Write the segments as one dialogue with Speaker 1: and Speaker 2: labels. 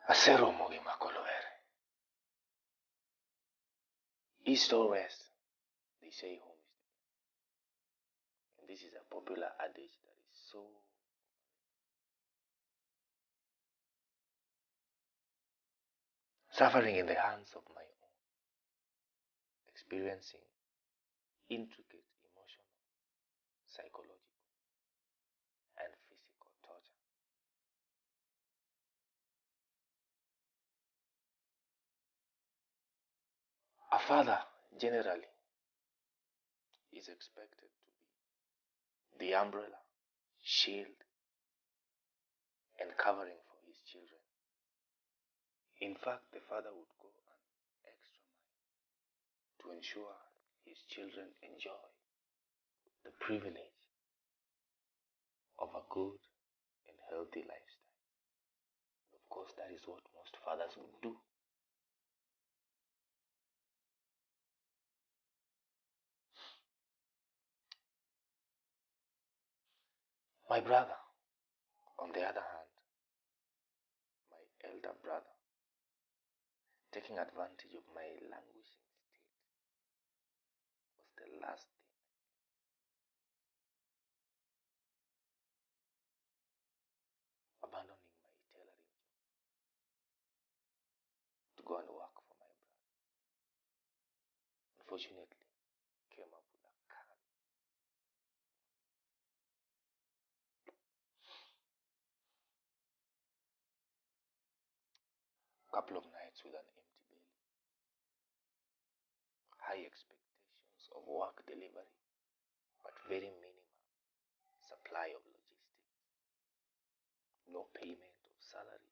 Speaker 1: Aseromo gi makolowere. East or west, they say home is the best. And this is a popular adage that is so suffering in the hands of my own, experiencing intricate emotional, psychological, and physical torture. A father generally is expected to be the umbrella, shield, and covering for his children. In fact, the father would go an extra mile to ensure his children enjoy the privilege of a good and healthy lifestyle. Of course, that is what most fathers would do. My brother, on the other hand, my elder brother, taking advantage of my languishing state, was the last thing. Abandoning my tailoring job to go and work for my brother. Unfortunately, came up with a couple of nights with an empty belly, high expectations of work delivery, but very minimal supply of logistics, no payment of salary.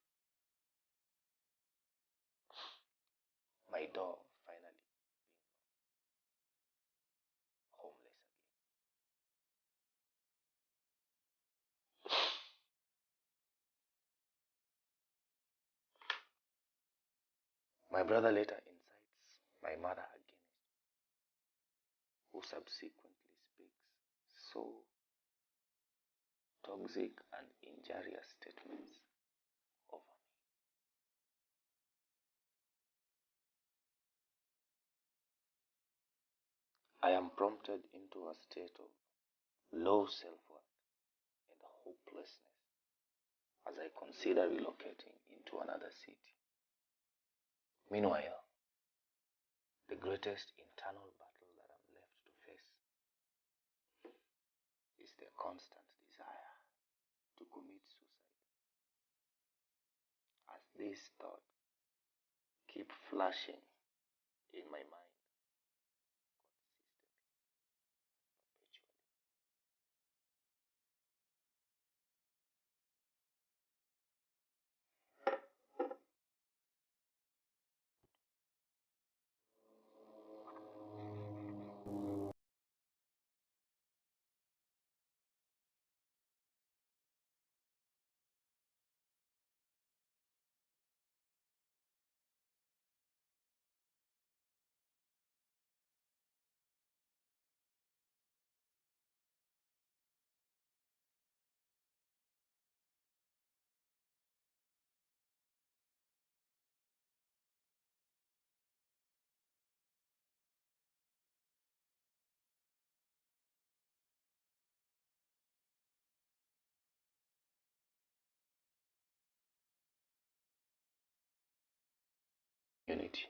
Speaker 1: My door finally being homeless again. My brother later incites my mother against me, who subsequently speaks so toxic and injurious statements over me. I am prompted into a state of low self-worth and hopelessness as I consider relocating into another city. Meanwhile, the greatest internal battle that I'm left to face is the constant desire to commit suicide, as this thought keep flashing in my mind consistently, perpetually. Unity.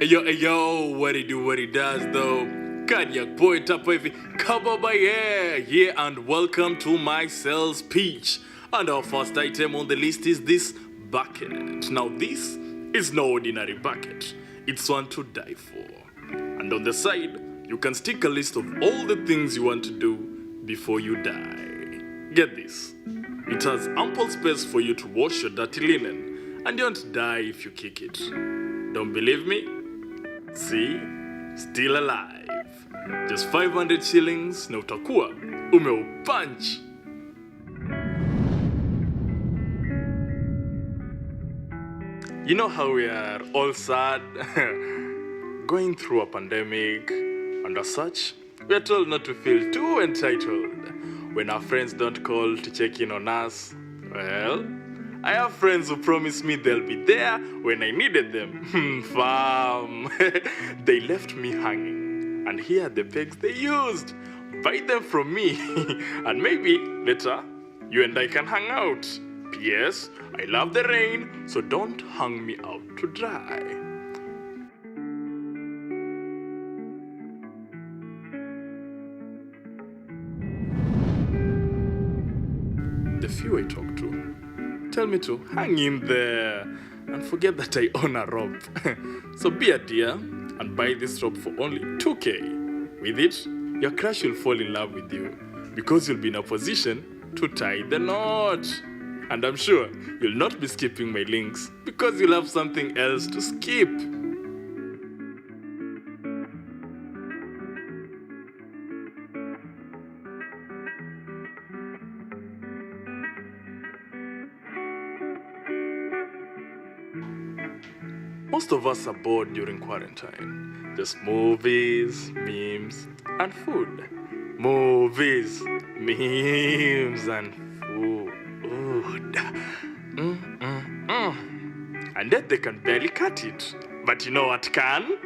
Speaker 2: Yo, what it does though? Cardiac boy Tapo hivi, Kababa here and welcome to my sales pitch. And our first item on the list is this bucket. Now this is no ordinary bucket. It's one to die for. And on the side, you can stick a list of all the things you want to do before you die. Get this. It has ample space for you to wash your dirty linen, and you won't die if you kick it. Don't believe me? See? Still alive. Just 500 shillings na utakuwa umeupunch. You know how we are all sad, going through a pandemic, and as such, we are told not to feel too entitled when our friends don't call to check in on us. Well, I have friends who promise me they'll be there when I needed them. Fam. They left me hanging, and here are the pegs they used. Buy them from me, and maybe later, you and I can hang out. P.S. I love the rain, so don't hang me out to dry. The few I talk to tell me to hang in there and forget that I own a rope. So be a dear and buy this rope for only 2K. With it, your crush will fall in love with you because you'll be in a position to tie the knot. And I'm sure you'll not be skipping my links because you'll have something else to skip. Most of us are bored during quarantine. Just movies, memes, and food. Movies, memes, and food. And yet they can barely cut it. But you know what can?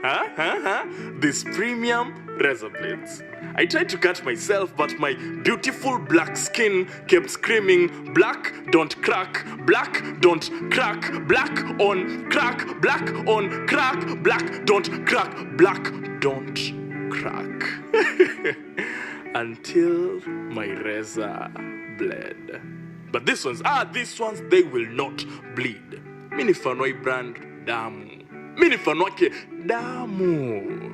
Speaker 2: These premium razor blades. I tried to cut myself, but my beautiful black skin kept screaming, black, don't crack, black, don't crack, black on crack, black on crack, black, don't crack, black, don't crack. Until my razor bled. But these ones, they will not bleed. Minifanwai brand damu. Minifanwake damu.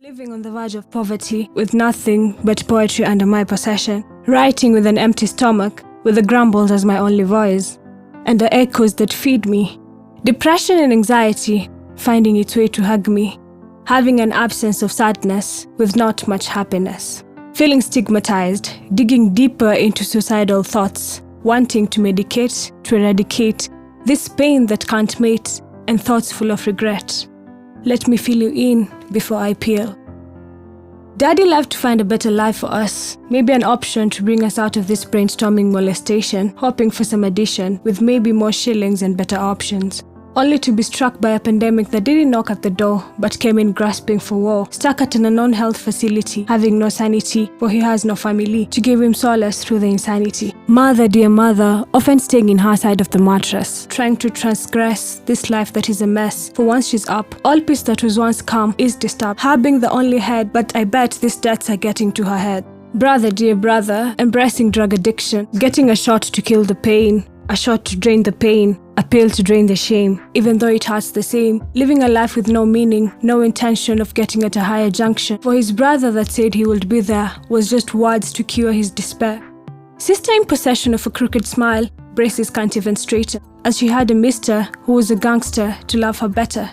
Speaker 3: Living on the verge of poverty, with nothing but poetry under my possession, writing with an empty stomach, with the grumbles as my only voice, and the echoes that feed me. Depression and anxiety finding its way to hug me, having an absence of sadness with not much happiness. Feeling stigmatized, digging deeper into suicidal thoughts, wanting to medicate, to eradicate this pain that can't mate, and thoughts full of regret. Let me fill you in before I peel. Daddy left to find a better life for us, maybe an option to bring us out of this brainstorming molestation, hoping for some addition with maybe more shillings and better options. Only to be struck by a pandemic that didn't knock at the door, but came in grasping for war, stuck at a non-health facility, having no sanity, for he has no family, to give him solace through the insanity. Mother, dear mother, often staying in her side of the mattress, trying to transgress this life that is a mess, for once she's up, all peace that was once calm is disturbed, her being the only head, but I bet these debts are getting to her head. Brother, dear brother, embracing drug addiction, getting a shot to kill the pain, a shot to drain the pain, a pill to drain the shame, even though it hurts the same. Living a life with no meaning, no intention of getting at a higher junction. For his brother that said he would be there was just words to cure his despair. Sister in possession of a crooked smile, braces can't even straighten, as she had a mister who was a gangster to love her better.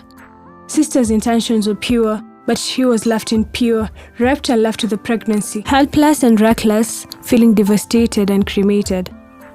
Speaker 3: Sister's intentions were pure, but she was left impure, raped and left to the pregnancy, helpless and reckless, feeling devastated and cremated.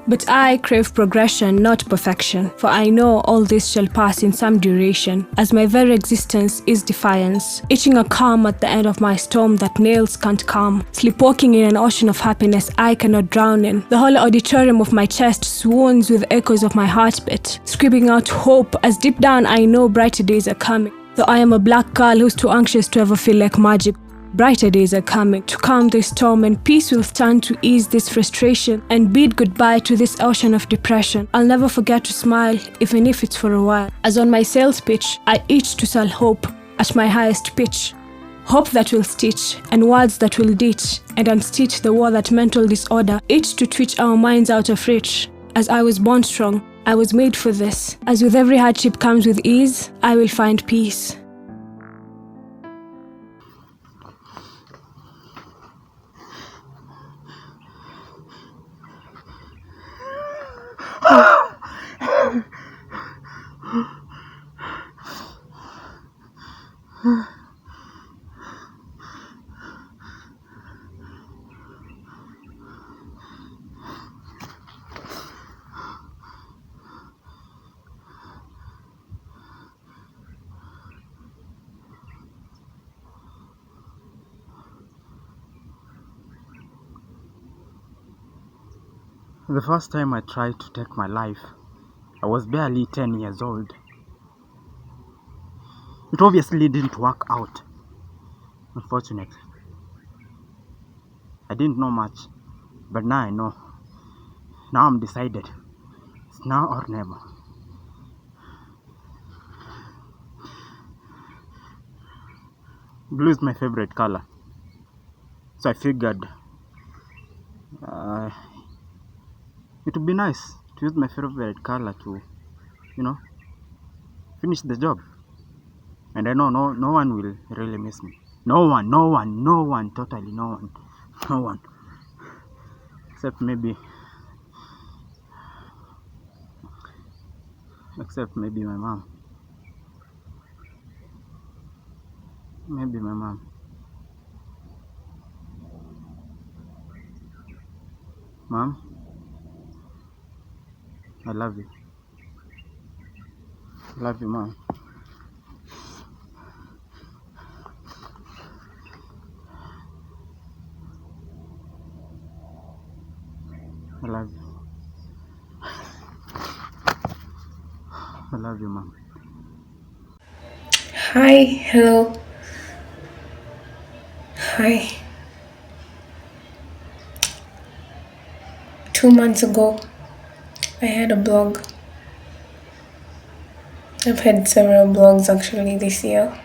Speaker 3: But I crave progression, not perfection, for I know all this shall pass in some duration, as my very existence is defiance, itching a calm at the end of my storm that nails can't calm, sleepwalking in an ocean of happiness I cannot drown in. The whole auditorium of my chest swoons with echoes of my heartbeat, screaming out hope, as deep down I know brighter days are coming. Though I am a black girl who's too anxious to ever feel like magic, brighter days are coming to calm this storm, and peace will stand to ease this frustration and bid goodbye to this ocean of depression. I'll never forget to smile, even if it's for a while. As on my sales pitch, I itch to sell hope at my highest pitch. Hope that will stitch, and words that will ditch and unstitch the war that mental disorder itch to twitch our minds out of reach. As I was born strong, I was made for this. As with every hardship comes with ease, I will find peace.
Speaker 4: The first time I tried to take my life, I was barely 10 years old. It obviously didn't work out, unfortunately. I didn't know much, but now I know. Now I'm decided. It's now or never. Blue is my favorite color, so I figured it would be nice to use my favorite color to, finish the job. And I know no one will really miss me. No one, totally no one. Except maybe my mom. Maybe my mom. Mom, I love you. I love you, Mom. I love you. I love you, Mom.
Speaker 5: Hi, hello. Hi. 2 months ago, I had a blog. I've had several blogs actually this year.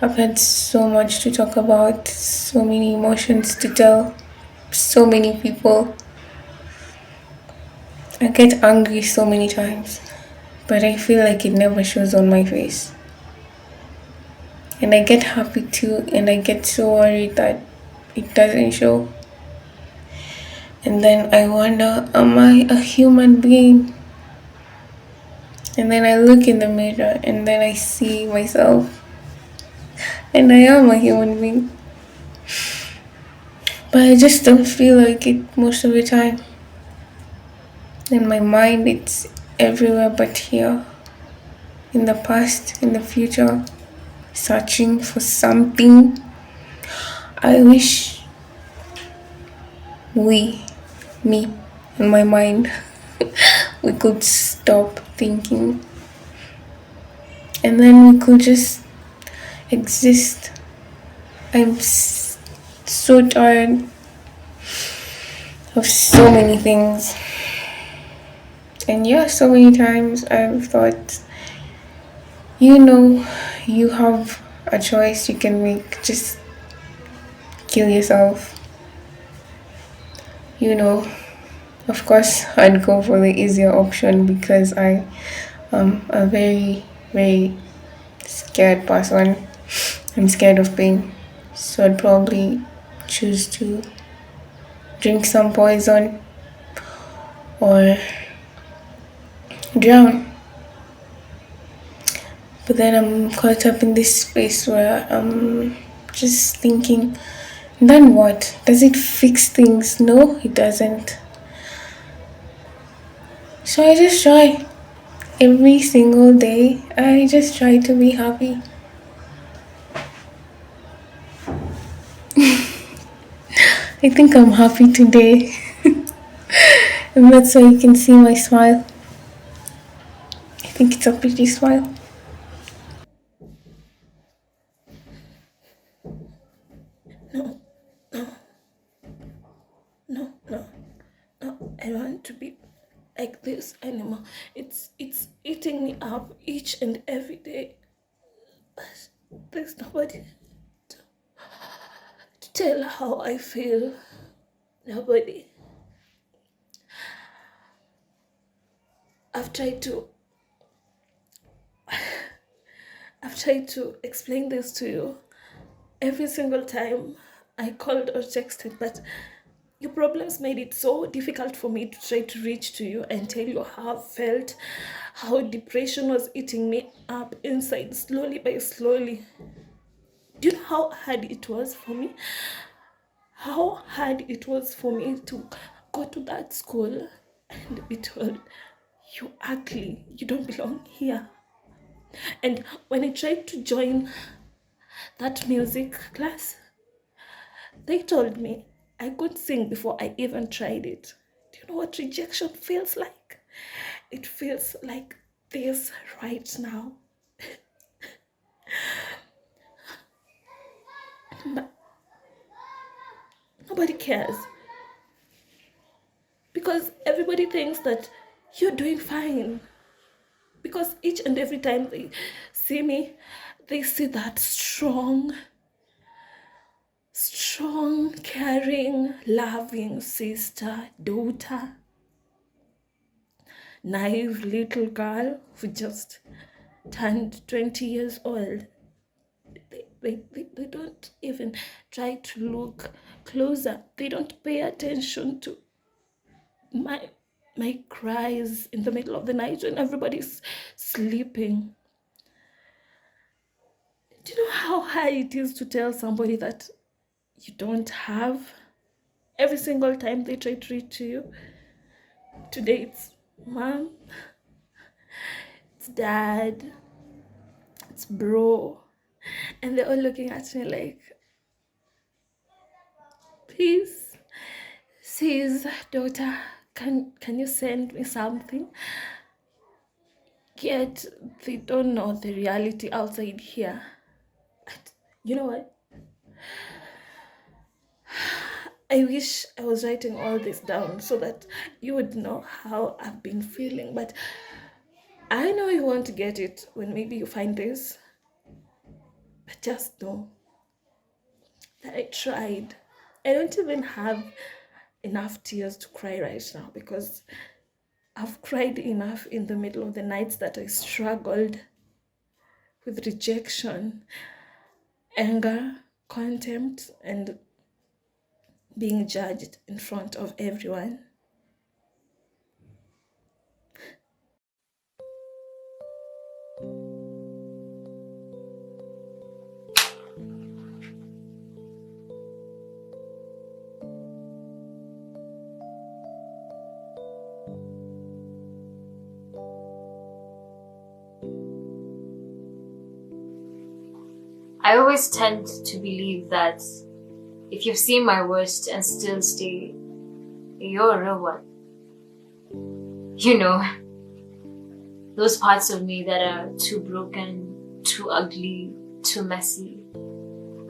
Speaker 5: I've had so much to talk about, so many emotions to tell, so many people. I get angry so many times, but I feel like it never shows on my face. And I get happy too, and I get so worried that it doesn't show. And then I wonder, am I a human being? And then I look in the mirror and then I see myself. And I am a human being. But I just don't feel like it most of the time. In my mind, it's everywhere but here. In the past, in the future, searching for something. I wish me, and my mind, we could stop thinking. And then we could just exist. I'm so tired of so many things. And yeah, so many times I've thought, you have a choice you can make. Just kill yourself. Of course, I'd go for the easier option because I am a very, very scared person. I'm scared of pain. So I'd probably choose to drink some poison or drown. But then I'm caught up in this space where I'm just thinking, then what? Does it fix things? No, it doesn't. So I just try. Every single day, I just try to be happy. I think I'm happy today. And that's why you can see my smile. I think it's a pretty smile. No, no, no, I don't want to be like this anymore. It's eating me up each and every day. But there's nobody to tell how I feel. Nobody. I've tried to I've tried to explain this to you every single time I called or texted, but your problems made it so difficult for me to try to reach to you and tell you how I felt, how depression was eating me up inside slowly by slowly. Do you know how hard it was for me? How hard it was for me to go to that school and be told, you ugly, you don't belong here. And when I tried to join that music class, they told me I could sing before I even tried it. Do you know what rejection feels like? It feels like this right now. But nobody cares. Because everybody thinks that you're doing fine. Because each and every time they see me, they see that strong, caring, loving sister, daughter, naive little girl who just turned 20 years old. They don't even try to look closer. They don't pay attention to my cries in the middle of the night when everybody's sleeping. Do you know how hard it is to tell somebody that you don't have? Every single time they try to reach you. Today it's mom, it's dad, it's bro. And they're all looking at me like, please, sis, daughter, can you send me something? Yet they don't know the reality outside here. You know what? I wish I was writing all this down so that you would know how I've been feeling. But I know you want to get it when maybe you find this. But just know that I tried. I don't even have enough tears to cry right now because I've cried enough in the middle of the nights that I struggled with rejection, anger, contempt, and being judged in front of everyone.
Speaker 6: I always tend to believe that if you've seen my worst and still stay, you're a real one. You know, those parts of me that are too broken, too ugly, too messy.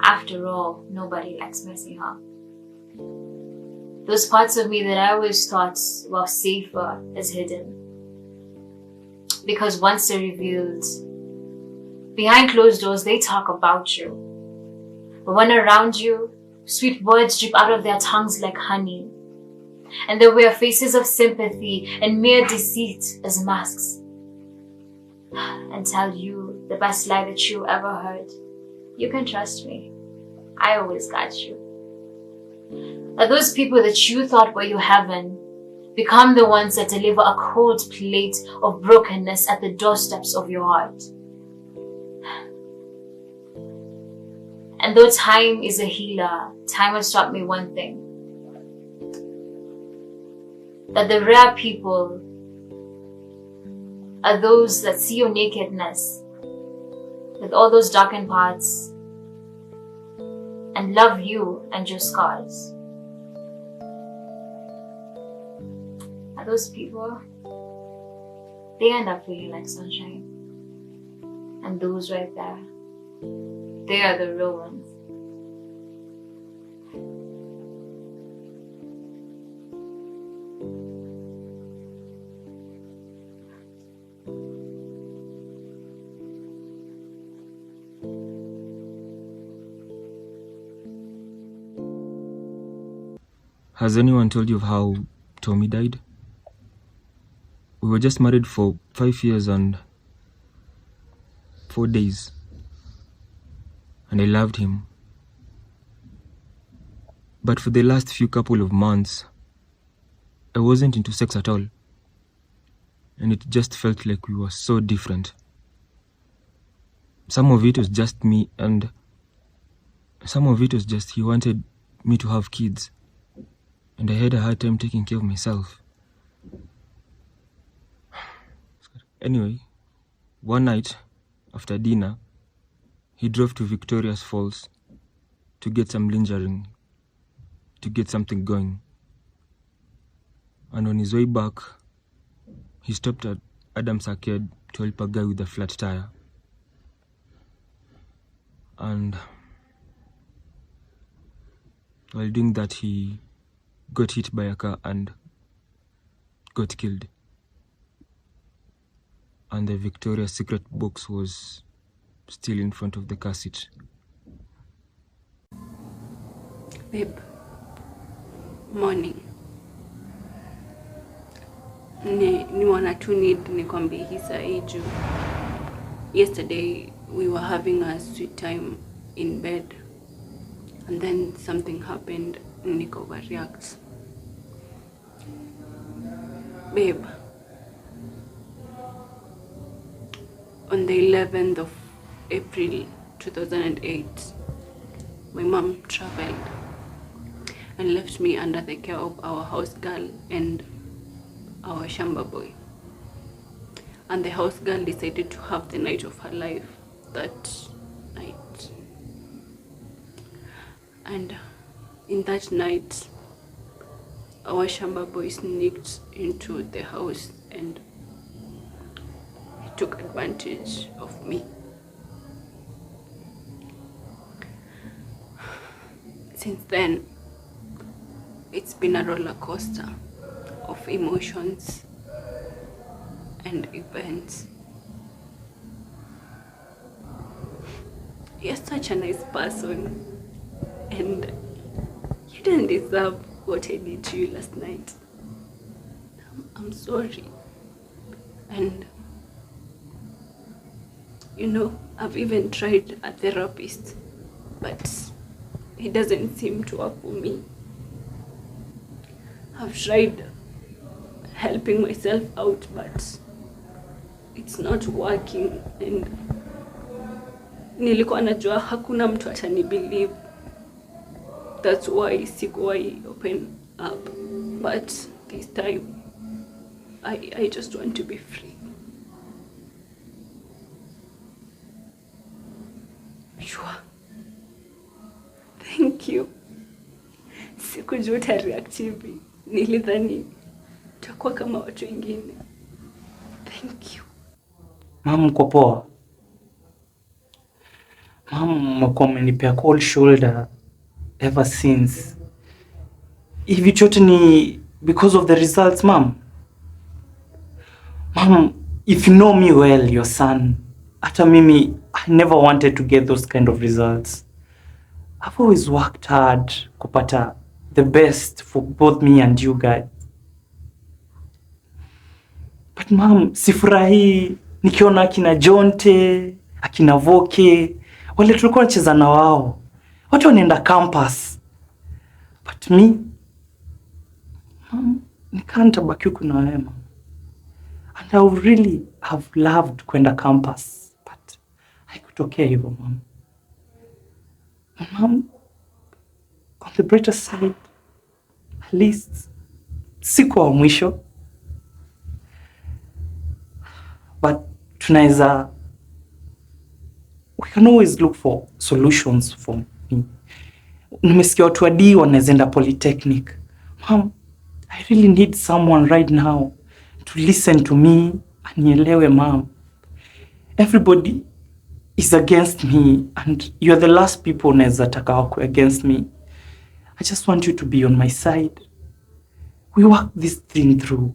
Speaker 6: After all, nobody likes messy, huh? Those parts of me that I always thought were safer as hidden. Because once they're revealed, behind closed doors, they talk about you. But when around you, sweet words drip out of their tongues like honey. And they wear faces of sympathy and mere deceit as masks. And tell you the best lie that you ever heard. You can trust me. I always got you. That those people that you thought were your heaven become the ones that deliver a cold plate of brokenness at the doorsteps of your heart. And though time is a healer, time has taught me one thing. That the rare people are those that see your nakedness with all those darkened parts and love you and your scars. Are those people, they end up feeling like sunshine. And those right there, they are the real ones.
Speaker 7: Has anyone told you of how Tommy died? We were just married for 5 years and 4 days. And I loved him. But for the last few couple of months, I wasn't into sex at all. And it just felt like we were so different. Some of it was just me, and some of it was just he wanted me to have kids. And I had a hard time taking care of myself. Anyway, one night, after dinner, he drove to Victoria's Falls to get some lingering, to get something going. And on his way back, he stopped at Adam's Arcade to help a guy with a flat tire. And while doing that, he got hit by a car and got killed. And the Victoria's Secret box was still in front of the car seat.
Speaker 8: Babe, morning. Ni wana tu need nikwambie hii saa hii juu. Yesterday we were having a sweet time in bed, and then something happened and nika overreact. Babe, on the 11th of April 2008, my mom traveled and left me under the care of our house girl and our shamba boy. And the house girl decided to have the night of her life that night. And in that night, our shamba boy sneaked into the house and he took advantage of me. Since then, it's been a roller coaster of emotions and events. You're such a nice person, and you didn't deserve what I did to you last night. I'm sorry. And you know, I've even tried a therapist, but it doesn't seem to work for me. I've tried helping myself out, but it's not working, and nilikuwa najua hakuna mtu atani believe. That's why sikuwahi open up. But this time, I just want to be free. Sure. Thank you. Sikujua utareact hivi. Nilidhani utakuwa kama watu wengine. Thank you.
Speaker 9: Mama, mko poa? Mama, mmekuwa mmenipea cold shoulder ever since. Hivi chote ni because of the results, Mom. Mom, if you know me well, your son, hata mimi, I never wanted to get those kind of results. I've always worked hard kupata the best for both me and you guys. But Mom, sifurahi nikiona akina Jonte, akina Voke, wale tulikuwa nacheza na wao. Watu wanaenda campus. But me, Mom, nikantabaki huku na wewe, Mom. And I would really have loved kwenda campus, but haikutokea hivyo, Mom. Mom, on the brighter side, at least sikuwa mwisho. but tunaweza, we can always look for solutions for me. Nimesikia watu wadi wanaweza enda polytechnic. Mom, I really need someone right now to listen to me, anielewe mom. Everybody is against me and you're the last people unaweza taka wako against me. I just want you to be on my side. We work this thing through.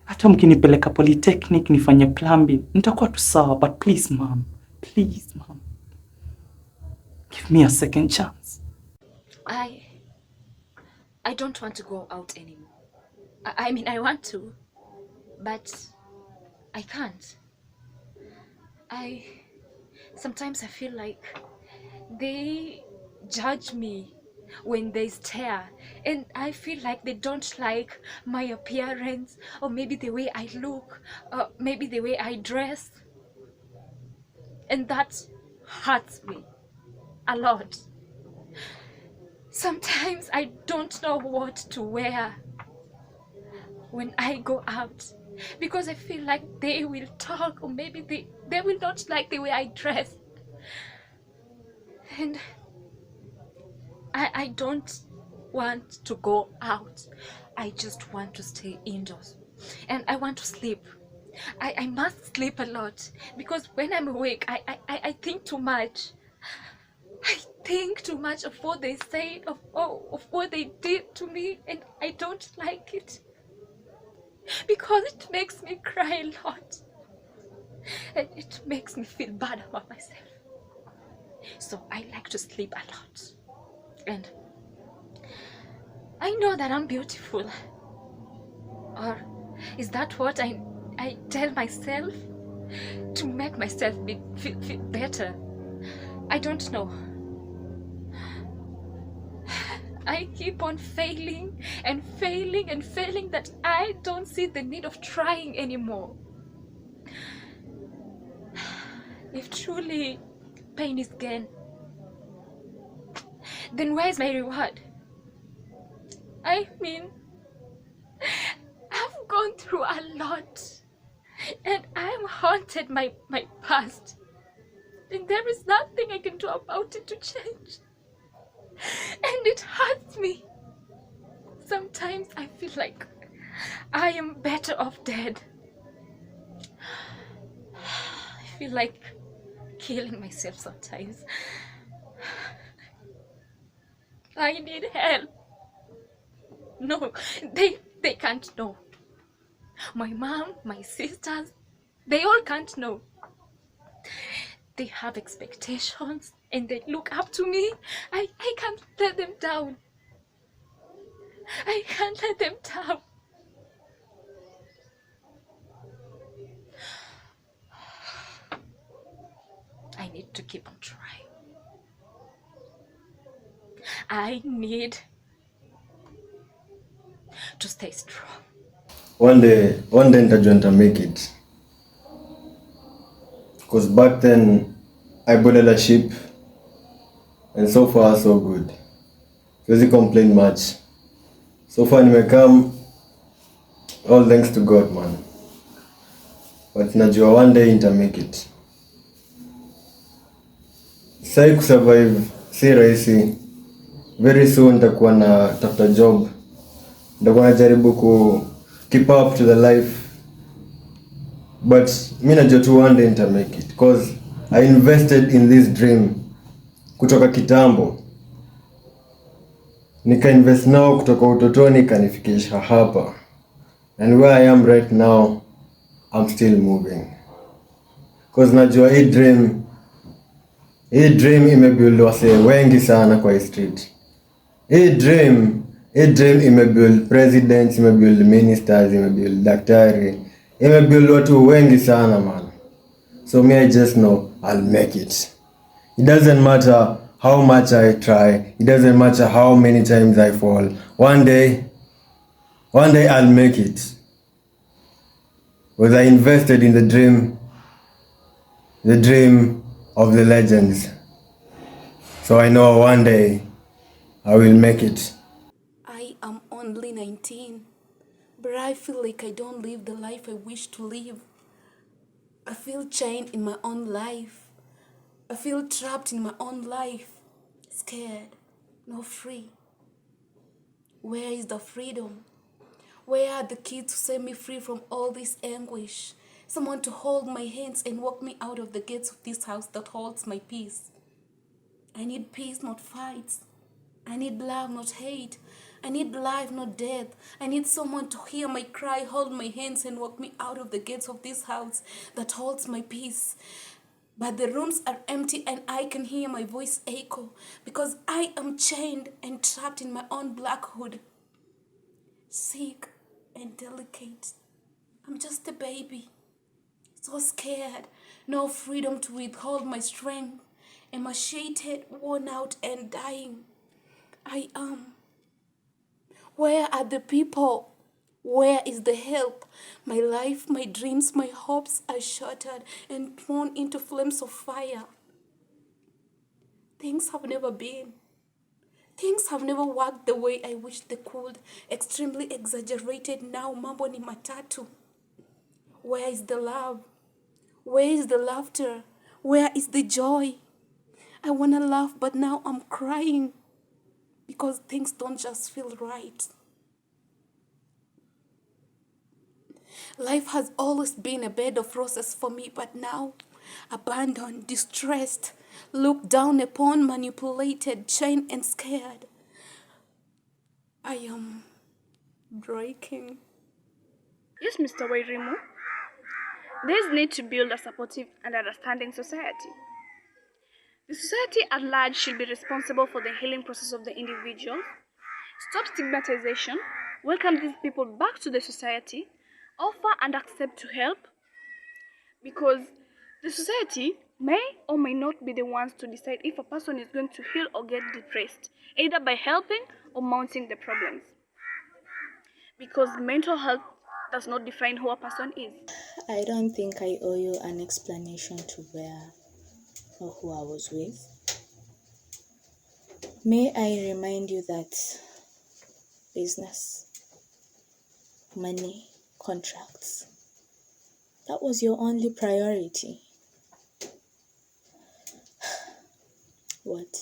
Speaker 9: Hata mkinipeleka polytechnic nifanye plumbing, nitakuwa tu sawa, but please mom, give me a second chance.
Speaker 10: I don't want to go out anymore. I mean, I want to, but I can't. Sometimes I feel like they judge me when they stare, and I feel like they don't like my appearance, or maybe the way I look, or maybe the way I dress, and that hurts me a lot. Sometimes I don't know what to wear when I go out, because I feel like they will talk, or maybe they will not like the way I dress. And I don't want to go out. I just want to stay indoors. And I want to sleep. I must sleep a lot, because when I'm awake, I think too much. I think too much of what they said, of what they did to me, and I don't like it, because it makes me cry a lot, and it makes me feel bad about myself. So I like to sleep a lot, and I know that I'm beautiful. Or is that what I tell myself to make myself feel better? I don't know. I keep on failing and failing and failing, that I don't see the need of trying anymore. If truly pain is gain, then where's my reward? I mean, I've gone through a lot, and I'm haunted by my past, and there is nothing I can do about it to change. And it hurts me. Sometimes I feel like I am better off dead. I feel like killing myself sometimes. I need help. No, they can't know. My mom, my sisters, they all can't know. They have expectations and they look up to me. I can't let them down. I can't let them down. I need to keep on trying. I need to stay strong.
Speaker 11: One day nitajua make it. Because back then I boarded a ship, and so far so good. Siwezi complain much. So far nimekam, all thanks to God, man. But najua one day nita make it. Sai kusurvive si rahisi. Very soon nitakuwa na tafuta job. Nitakuwa najaribu ku keep up to the life. But mimi najua tu one day nita make it, because I invested in this dream kutoka kitambo. Nika invest now kutoka utotoni kanifikisha hapa. And where I am right now, I'm still moving. Because najua hii dream imebuild wase wengi sana kwa hii street. Hii dream imebuild presidents, imebuild ministers, imebuild daktari, imebuild watu wengi sana, man. So me, I just know I'll make it. It doesn't matter how much I try. It doesn't matter how many times I fall. One day I'll make it. Because I invested in the dream of the legends. So I know one day I will make it.
Speaker 8: I am only 19, but I feel like I don't live the life I wish to live.
Speaker 5: I feel chained in my own life. I feel trapped in my own life. Scared, not free. Where is the freedom? Where are the keys to set me free from all this anguish? Someone to hold my hands and walk me out of the gates of this house that holds my peace. I need peace, not fights. I need love, not hate. I need life, not death. I need someone to hear my cry, hold my hands, and walk me out of the gates of this house that holds my peace. But the rooms are empty and I can hear my voice echo because I am chained and trapped in my own black hood. Sick and delicate. I'm just a baby. So scared. No freedom to withhold my strength. Emaciated, worn out, and dying. I am. Where are the people? Where is the help? My life, my dreams, my hopes are shattered and thrown into flames of fire. Things have never been. Things have never worked the way I wish they could. Extremely exaggerated now, mambo ni matatu. Where is the love? Where is the laughter? Where is the joy? I wanna laugh, but now I'm crying because things don't just feel right. Life has always been a bed of roses for me, but now, abandoned, distressed, looked down upon, manipulated, chained, and scared, I am breaking.
Speaker 12: Yes, Mr. Wairimu. There is need to build a supportive and understanding society. The society at large should be responsible for the healing process of the individual, stop stigmatization, welcome these people back to the society, offer and accept to help, because the society may or may not be the ones to decide if a person is going to heal or get depressed, either by helping or mounting the problems. Because mental health does not define who a person is.
Speaker 13: I don't think I owe you an explanation to where or who I was with. May I remind you that business, money, contracts, that was your only priority. What?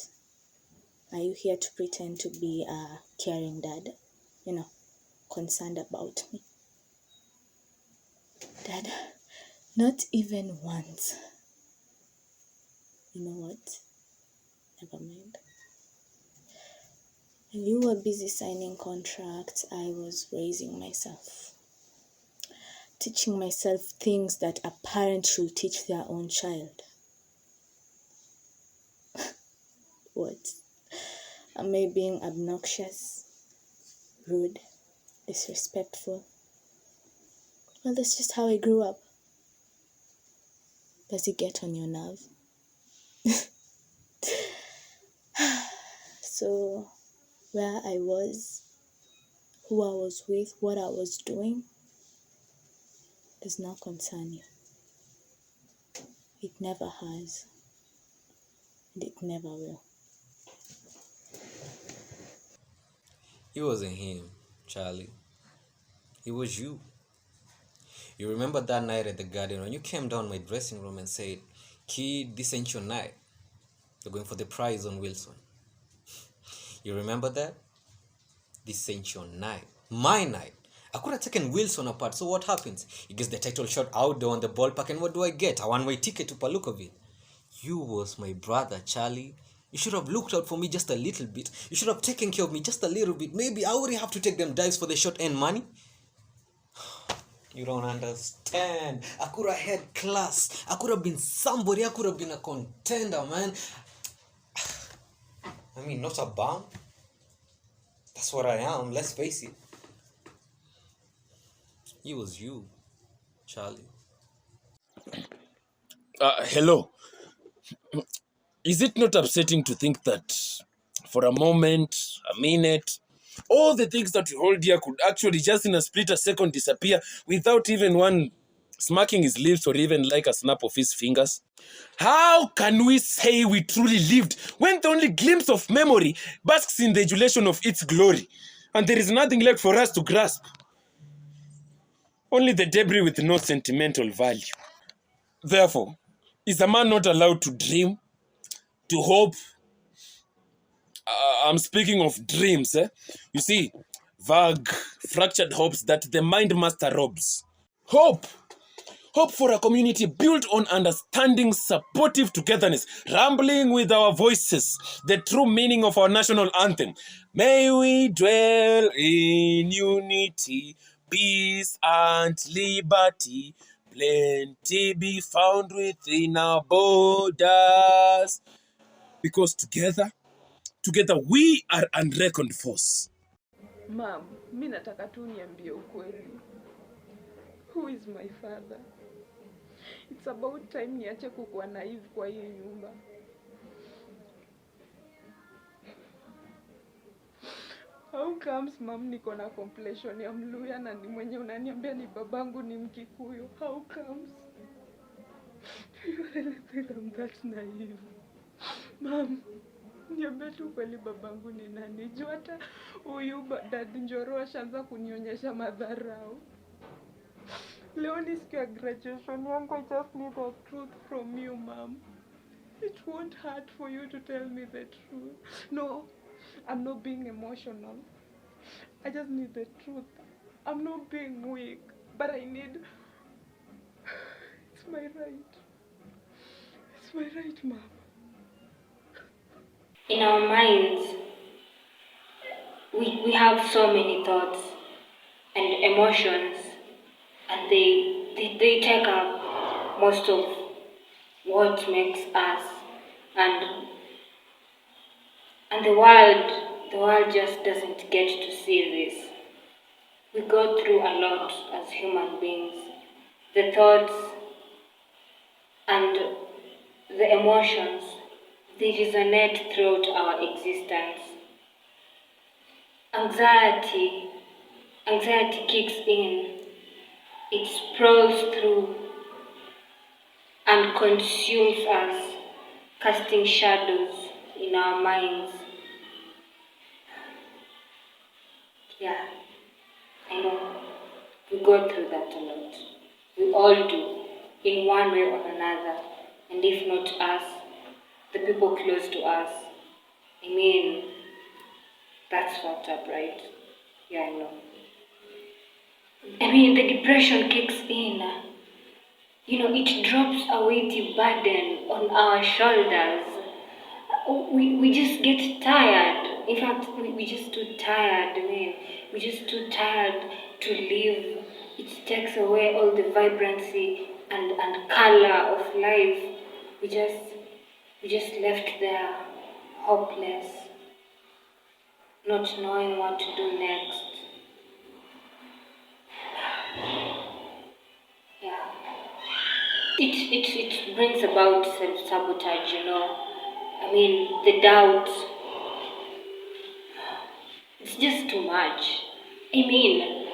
Speaker 13: Are you here to pretend to be a caring dad? Concerned about me? Dad, not even once. You know what? Never mind. While you were busy signing contracts, I was raising myself. Teaching myself things that a parent should teach their own child. What? Am I being obnoxious, rude, disrespectful? Well, that's just how I grew up. Does it get on your nerve? So, where I was, who I was with, what I was doing, does not concern you. It never has, and it never will.
Speaker 14: It wasn't him, Charlie. It was you. You remember that night at the garden when you came down my dressing room and said, "Kid, this ain't your night. You're going for the prize on Wilson." You remember that? This ain't your night. My night. I could have taken Wilson apart, so what happens? He gets the title shot outdoor on the ballpark, and what do I get? A one-way ticket to Palookaville. You was my brother, Charlie. You should have looked out for me just a little bit. You should have taken care of me just a little bit. Maybe I wouldn't have to take them dives for the short-end money. You don't understand. I could have had class. I could have been somebody. I could have been a contender, man. I mean, not a bum. That's what I am, let's face it. It was you, Charlie.
Speaker 15: Hello. Is it not upsetting to think that for a moment, a minute, all the things that we hold dear could actually just in a split a second disappear without even one smacking his lips or even like a snap of his fingers? How can we say we truly lived when the only glimpse of memory basks in the adulation of its glory and there is nothing left for us to grasp? Only the debris with no sentimental value. Therefore, is a man not allowed to dream, to hope? I'm speaking of dreams. You see, vague, fractured hopes that the mind master robs. Hope. Hope for a community built on understanding, supportive togetherness, rambling with our voices, the true meaning of our national anthem. May we dwell in unity, peace and liberty, plenty be found within our borders. Because together we are unreckoned force.
Speaker 16: Mom, mi nataka tu niambie ukweli. Who is my father? It's about time niache kukuwa naive kwa hii nyumba. How comes mom niko na complexion ya Mluya na ni mwenye unaniambia ni babangu ni Mkikuyu? How comes? You really think I'm that naive? Mom, niambie tu kweli babangu ni nani? Juu hata huyu dad Njoro ashaanza kunionyesha madharau. Leo ni siku ya graduation yangu. I just need the truth from you, Mom. It won't hurt for you to tell me the truth. No, I'm not being emotional. I just need the truth. I'm not being weak, but I need... It's my right. It's my right, Mom.
Speaker 6: In our minds, we have so many thoughts and emotions, and they take up most of what makes us, and the world just doesn't get to see this. We go through a lot as human beings. The thoughts and the emotions, they resonate throughout our existence. Anxiety kicks in. It sprawls through and consumes us, casting shadows in our minds. Yeah, I know. We go through that a lot. We all do, in one way or another. And if not us, the people close to us. I mean, that's fucked up, right? Yeah, I know. I mean, the depression kicks in. You know, it drops a weighty burden on our shoulders. We just get tired. In fact, we just too tired, man. We're just too tired to live. It takes away all the vibrancy and color of life. We just left there, hopeless, not knowing what to do next. Yeah. It brings about self-sabotage, you know. I mean, the doubt. It's just too much. I mean,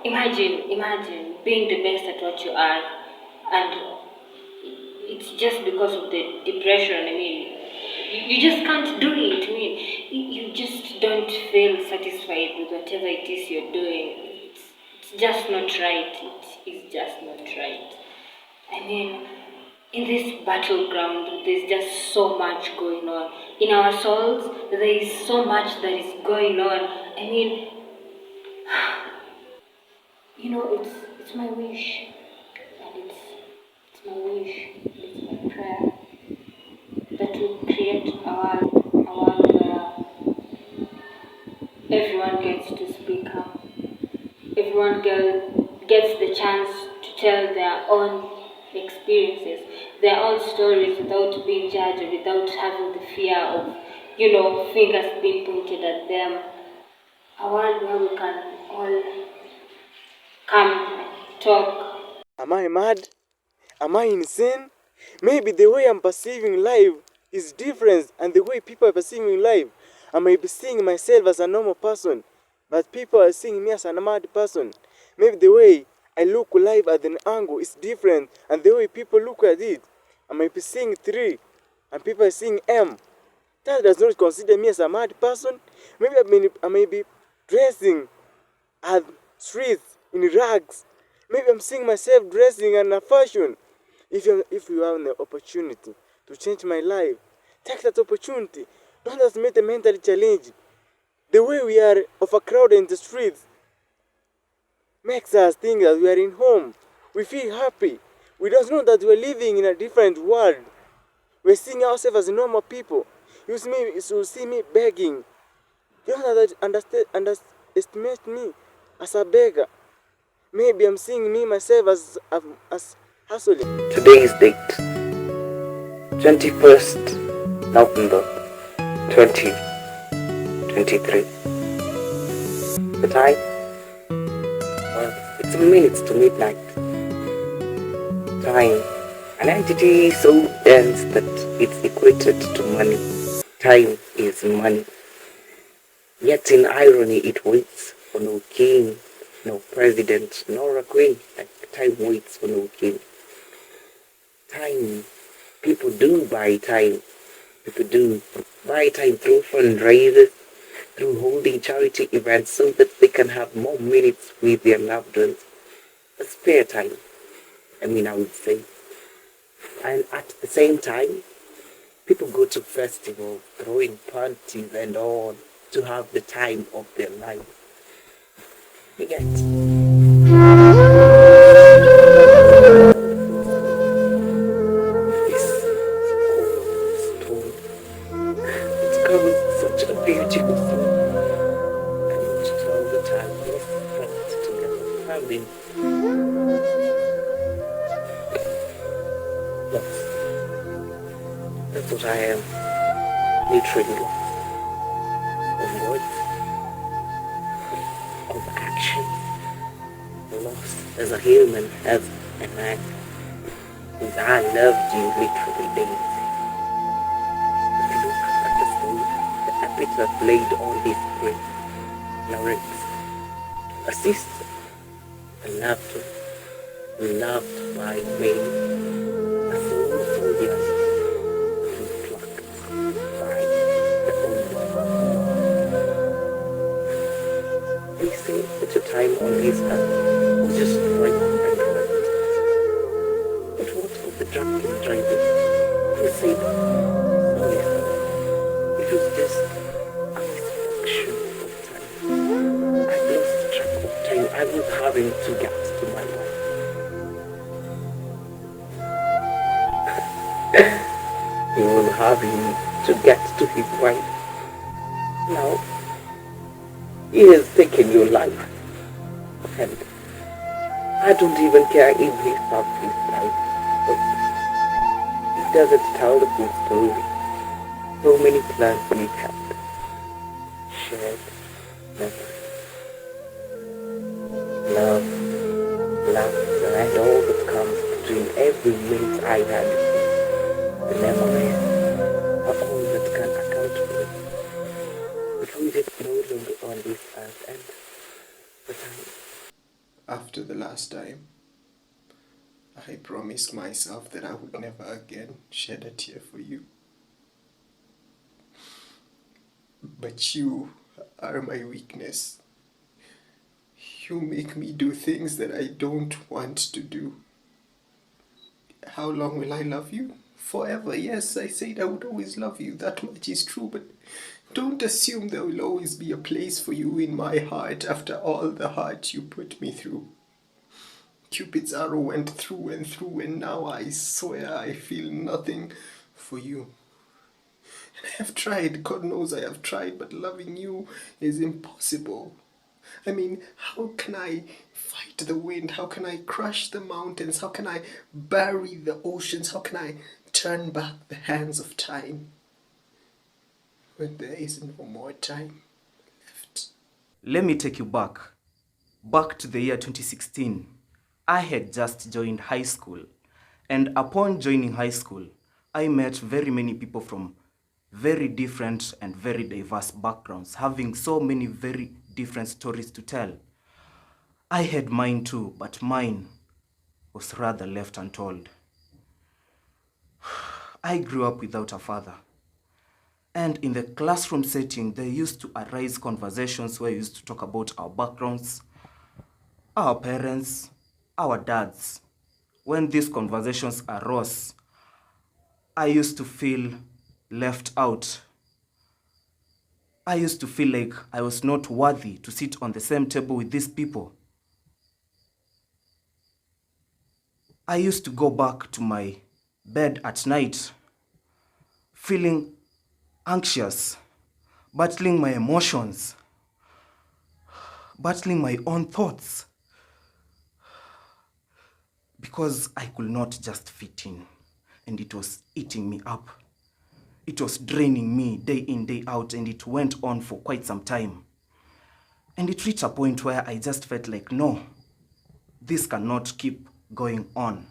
Speaker 6: imagine being the best at what you are, and it's just because of the depression. I mean, you just can't do it. I mean, you just don't feel satisfied with whatever it is you're doing. It's just not right. It is just not right. I mean, in this battleground, there's just so much going on. In our souls, there is so much that is going on. I mean, you know, it's my wish, and it's my wish, it's my prayer, that we create a world where everyone gets to speak up. Everyone gets the chance to tell their own experiences, their own stories without being judged or without having the fear of, you know, fingers being pointed at them. A world where we can all come, talk.
Speaker 17: Am I mad? Am I insane? Maybe the way I'm perceiving life is different, and the way people are perceiving life. I may be seeing myself as a normal person, but people are seeing me as a mad person. Maybe the way I look life at an angle is different, and the way people look at it. I may be seeing 3, and people are seeing M. That does not consider me as a mad person. Maybe I may be dressing at streets in rags. Maybe I'm seeing myself dressing in a fashion. If you have the opportunity to change my life, take that opportunity. Don't just make a mentally challenged. The way we are overcrowded in the streets makes us think that we are in home. We feel happy. We don't know that we're living in a different world. We're seeing ourselves as normal people. You see me begging. You don't underestimate me as a beggar. Maybe I'm seeing me myself as hustling.
Speaker 18: Today's date, 21st November 2023. The time? Well, it's minutes to midnight. Time, an entity so dense that it's equated to money. Time is money. Yet in irony it waits for no king, no president, nor a queen. Like time waits for no king. Time. People do buy time. People do buy time through fundraisers, through holding charity events so that they can have more minutes with their loved ones. A spare time, I would say. And at the same time, people go to festivals, throwing parties and all to have the time of their life. You get? It's covered such a beautiful story. And to tell the time we spent together, having lost. That's what I am. Literally lost. Of words, of action. Lost as a human, as a man. Because I loved you literally days. Look at the story, the epitaph laid on his grave. Lawrence, a sister, a loved by many, a soul so young, plucked by the older. They say that a time on his earth was just right and right. But what of the drunken driving? Who said, oh yes, it was just a misfunction of time. I lost track of time. I was having to get to my wife. He was having to get to his wife. Now, he has taken your life. And I don't even care if he stopped his life. But it doesn't tell the full story. So many plans we had. Shared memories. Love, laughter, and all that comes between every minute I had with you. The memories are all that can account for it. If we just no longer on this earth and the time.
Speaker 11: After the last time, I promised myself that I would never again shed a tear for you. But you are my weakness. You make me do things that I don't want to do. How long will I love you? Forever. Yes, I said I would always love you. That much is true, but don't assume there will always be a place for you in my heart after all the hurt you put me through. Cupid's arrow went through, and now I swear I feel nothing for you. And I have tried, God knows I have tried, but loving you is impossible. How can I fight the wind? How can I crush the mountains? How can I bury the oceans? How can I turn back the hands of time when there is no more time left?
Speaker 9: Let me take you back to the year 2016. I had just joined high school, and upon joining high school, I met very many people from very different and very diverse backgrounds, having so many very different stories to tell. I had mine too, but mine was rather left untold. I grew up without a father. And in the classroom setting, there used to arise conversations where we used to talk about our backgrounds, our parents, our dads,
Speaker 19: when these conversations arose, I used to feel left out. I used to feel like I was not worthy to sit on the same table with these people. I used to go back to my bed at night feeling anxious, battling my emotions, battling my own thoughts, because I could not just fit in, and it was eating me up. It was draining me day in, day out, and it went on for quite some time. And it reached a point where I just felt like, no, this cannot keep going on.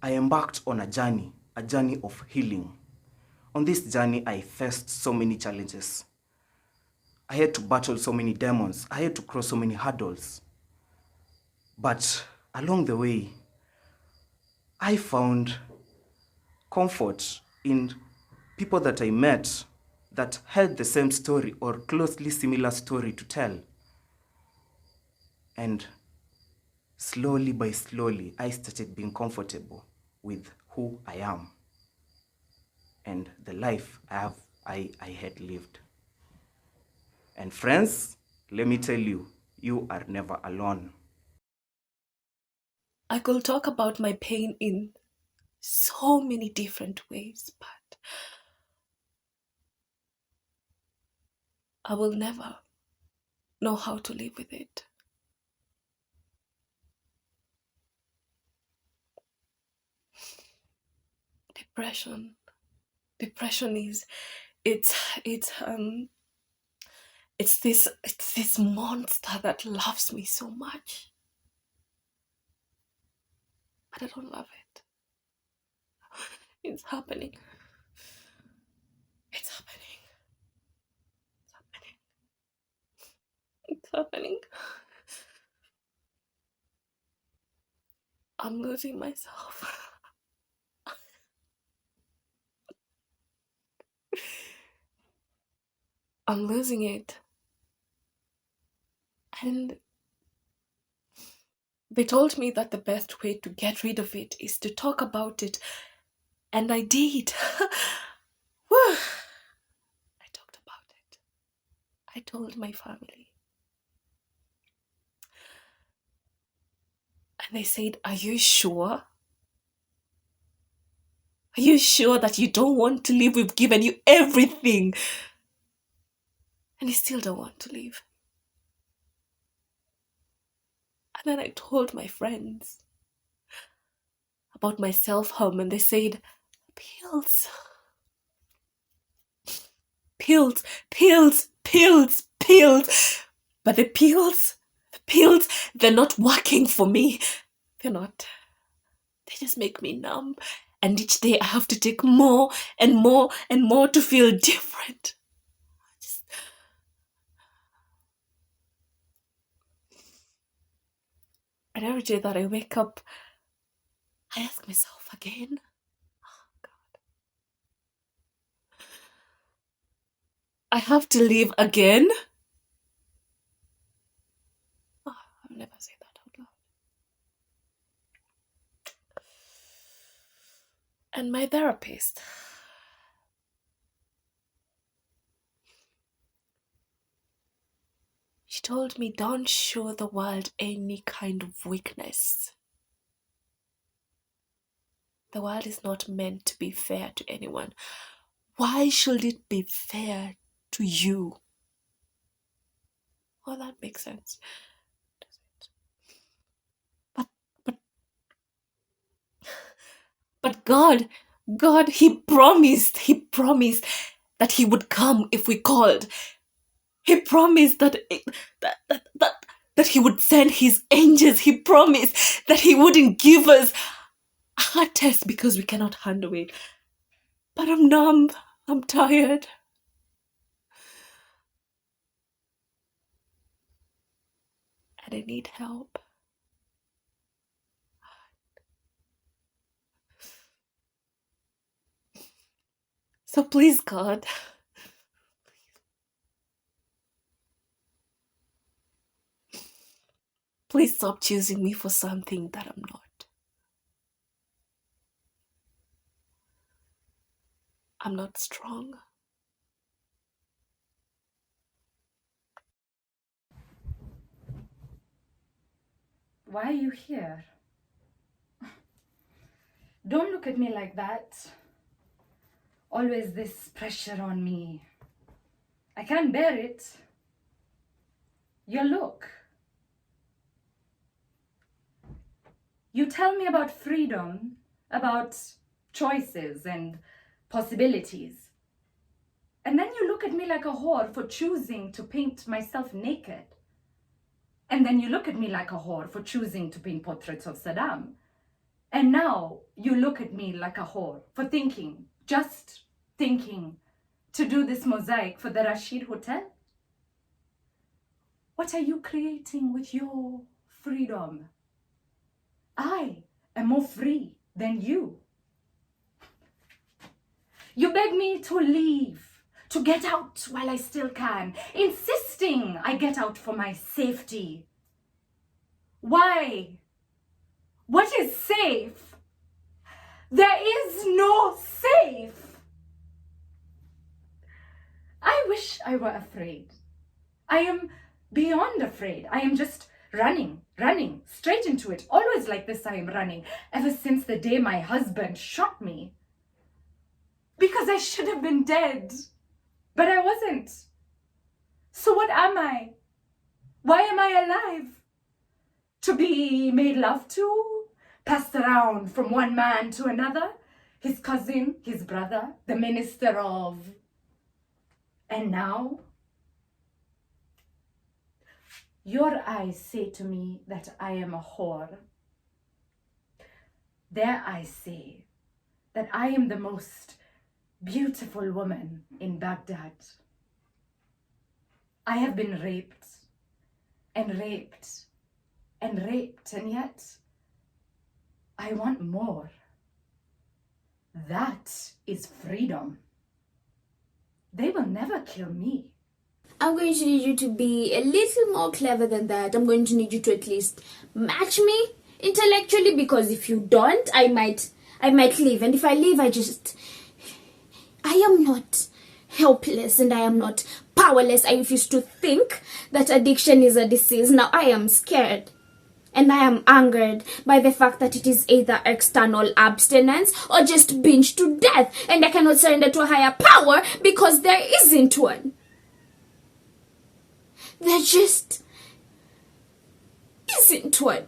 Speaker 19: I embarked on a journey of healing. On this journey, I faced so many challenges. I had to battle so many demons. I had to cross so many hurdles. But along the way, I found comfort in people that I met that had the same story or closely similar story to tell. And slowly by slowly, I started being comfortable with who I am and the life I had lived. And friends, let me tell you, you are never alone.
Speaker 20: I could talk about my pain in so many different ways, but I will never know how to live with it. Depression is it's this monster that loves me so much, but I don't love it. It's happening. It's happening. It's happening. I'm losing myself. I'm losing it. And they told me that the best way to get rid of it is to talk about it. And I did. I talked about it. I told my family. And they said, "Are you sure? Are you sure that you don't want to leave? We've given you everything." And you still don't want to leave. And then I told my friends about my self-harm, and they said, pills. Pills, pills, pills, pills. But the pills, they're not working for me. They're not. They just make me numb. And each day I have to take more and more and more to feel different. And every day that I wake up, I ask myself again, oh God, I have to live again? Oh, I've never said that out loud. And my therapist, she told me, don't show the world any kind of weakness. The world is not meant to be fair to anyone. Why should it be fair to you? Well, that makes sense. But God, He promised that He would come if we called. He promised that He would send His angels. He promised that He wouldn't give us a hard test because we cannot handle it. But I'm numb. I'm tired. And I need help. So please, God, please stop choosing me for something that I'm not. I'm not strong.
Speaker 21: Why are you here? Don't look at me like that. Always this pressure on me. I can't bear it. Your look. You tell me about freedom, about choices and possibilities. And then you look at me like a whore for choosing to paint myself naked. And then you look at me like a whore for choosing to paint portraits of Saddam. And now you look at me like a whore for thinking, just thinking, to do this mosaic for the Rashid Hotel? What are you creating with your freedom? I am more free than you. You beg me to leave, to get out while I still can, insisting I get out for my safety. Why? What is safe? There is no safe. I wish I were afraid. I am beyond afraid. I am just running, straight into it. Always like this I am running, ever since the day my husband shot me. Because I should have been dead, but I wasn't. So what am I? Why am I alive? To be made love to? Passed around from one man to another? His cousin, his brother, the minister of... And now? Your eyes say to me that I am a whore. Their eyes say that I am the most beautiful woman in Baghdad. I have been raped and raped and raped, and yet I want more. That is freedom. They will never kill me.
Speaker 22: I'm going to need you to be a little more clever than that. I'm going to need you to at least match me intellectually, because if you don't, I might leave. And if I leave, I am not helpless and I am not powerless. I refuse to think that addiction is a disease. Now I am scared and I am angered by the fact that it is either external abstinence or just binge to death, and I cannot surrender to a higher power because there isn't one. There just isn't one.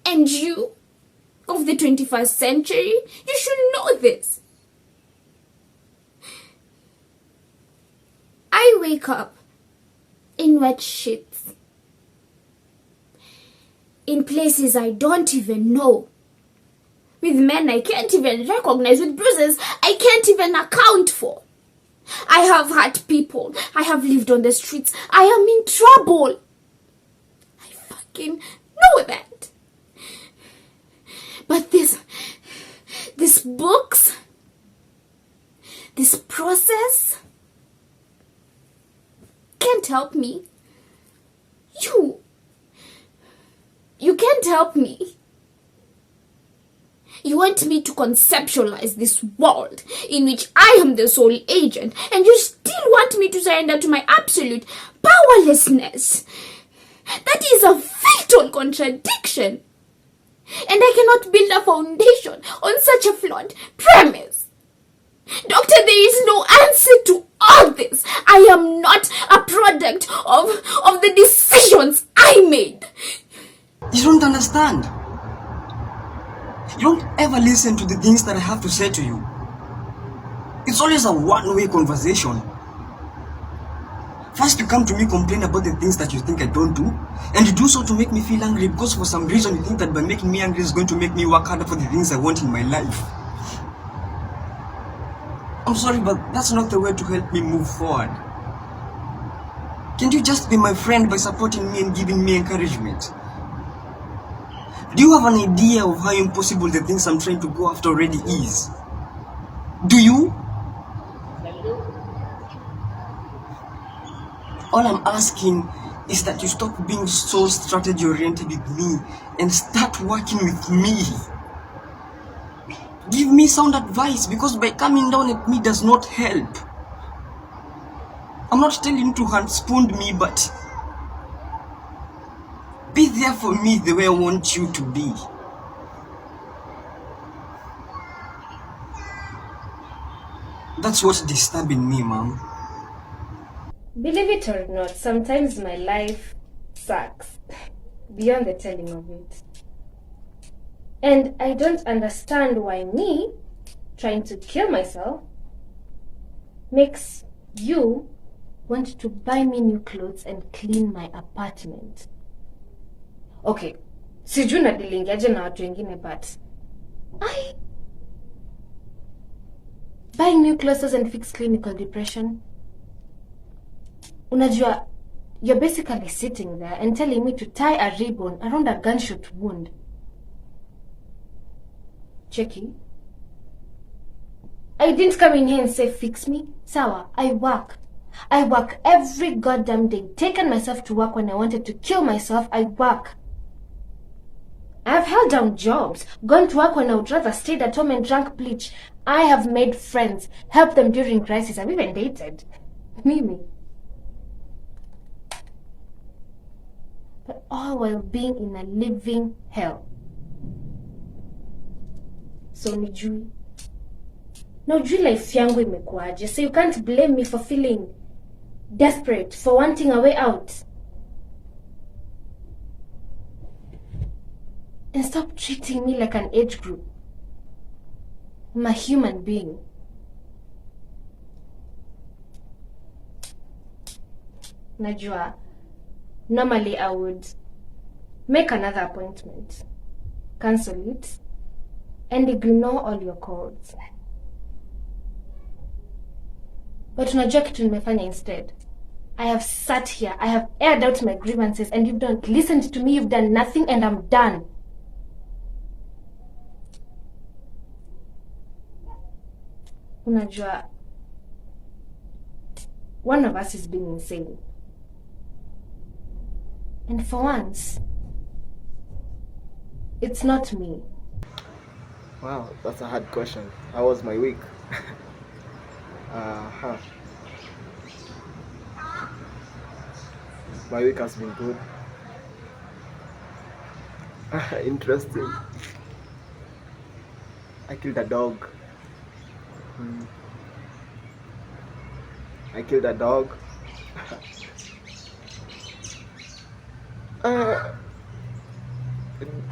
Speaker 22: And you, of the 21st century, you should know this. I wake up in wet sheets, in places I don't even know, with men I can't even recognize, with bruises I can't even account for. I have hurt people. I have lived on the streets. I am in trouble. I fucking know that. But these books, this process can't help me. You can't help me. You want me to conceptualize this world in which I am the sole agent, and you still want me to surrender to my absolute powerlessness. That is a fatal contradiction. And I cannot build a foundation on such a flawed premise. Doctor, there is no answer to all this. I am not a product of the decisions I made.
Speaker 23: You don't understand. You don't ever listen to the things that I have to say to you. It's always a one-way conversation. First you come to me complain about the things that you think I don't do, and you do so to make me feel angry because for some reason you think that by making me angry is going to make me work harder for the things I want in my life. I'm sorry, but that's not the way to help me move forward. Can't you just be my friend by supporting me and giving me encouragement? Do you have an idea of how impossible the things I'm trying to go after already is? Do you? All I'm asking is that you stop being so strategy oriented with me and start working with me. Give me sound advice, because by coming down at me does not help. I'm not telling you to hand spoon me, but be there for me the way I want you to be. That's what's disturbing me, Mom.
Speaker 10: Believe it or not, sometimes my life sucks beyond the telling of it. And I don't understand why me trying to kill myself makes you want to buy me new clothes and clean my apartment. Okay, sijui nadilingiaje na watu wengine, but buying new clothes doesn't fix clinical depression. Unajua, you're basically sitting there and telling me to tie a ribbon around a gunshot wound. Checky, I didn't come in here and say fix me. Sawa, I work every goddamn day. Taken myself to work when I wanted to kill myself. I work. I've held down jobs, gone to work when I would rather stayed at home and drank bleach. I have made friends, helped them during crisis. I've even dated. Mimi. But all while being in a living hell. So nijui. Na ujui life yangu imekuaje, so you can't blame me for feeling desperate, for wanting a way out. And stop treating me like an age group. I'm a human being. Najua, normally I would make another appointment, cancel it, and ignore all your calls. But unajua kitu nimefanya instead? I have sat here, I have aired out my grievances, and you've not listened to me, you've done nothing, and I'm done. Unajua, one of us is being insane. And for once, it's not me.
Speaker 1: Wow, that's a hard question. How was my week? My week has been good. Interesting. I killed a dog. I killed a dog.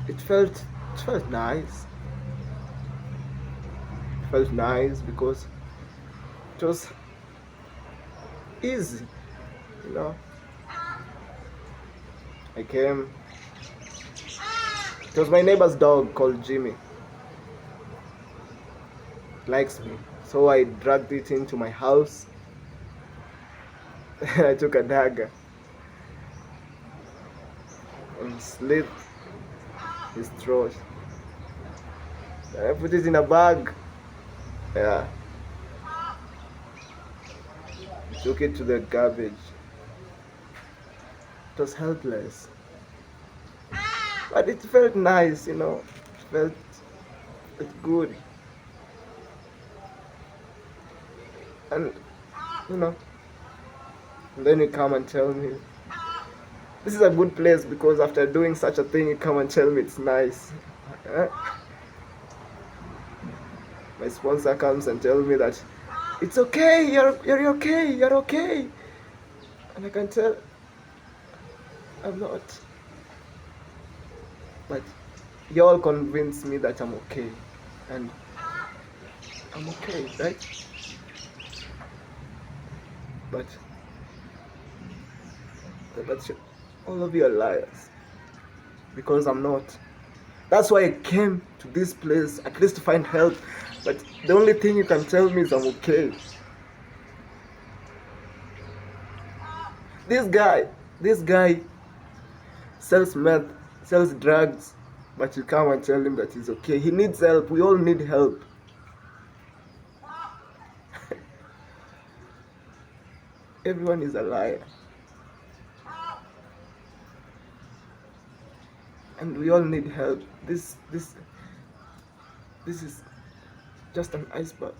Speaker 1: It felt nice. It felt nice because it was easy, you know. I came. It was my neighbor's dog called Jimmy. It likes me, so I dragged it into my house. I took a dagger and slit his throat. I put it in a bag. Yeah. Took it to the garbage. It was helpless. But it felt nice, you know. It felt good. And, you know, and then you come and tell me, this is a good place because after doing such a thing, you come and tell me it's nice. My sponsor comes and tells me that it's okay, you're okay, you're okay. And I can tell I'm not. But you all convince me that I'm okay. And I'm okay, right? But all of you are liars. Because I'm not. That's why I came to this place, at least to find help. But the only thing you can tell me is I'm okay. This guy sells meth, sells drugs, but you come and tell him that he's okay. He needs help. We all need help. Everyone is a liar. And we all need help. This is just an iceberg.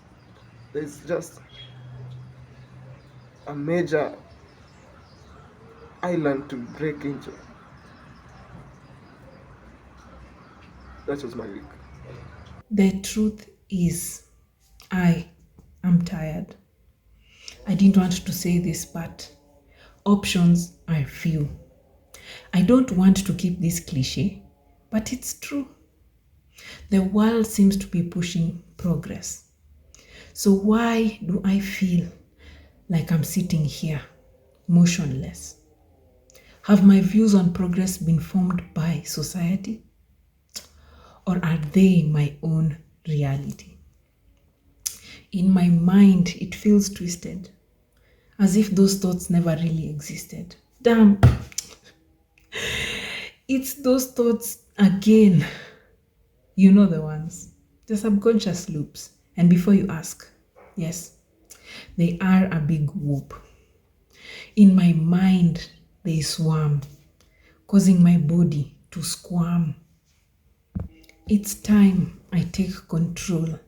Speaker 1: There's just a major island to break into. That was my week.
Speaker 2: The truth is, I am tired. I didn't want to say this, but options are few. I don't want to keep this cliche, but it's true. The world seems to be pushing progress. So why do I feel like I'm sitting here, motionless? Have my views on progress been formed by society? Or are they my own reality? In my mind, it feels twisted, as if those thoughts never really existed. Damn, it's those thoughts again. You know the ones, the subconscious loops. And before you ask, yes, they are a big whoop. In my mind, they swarm, causing my body to squirm. It's time I take control.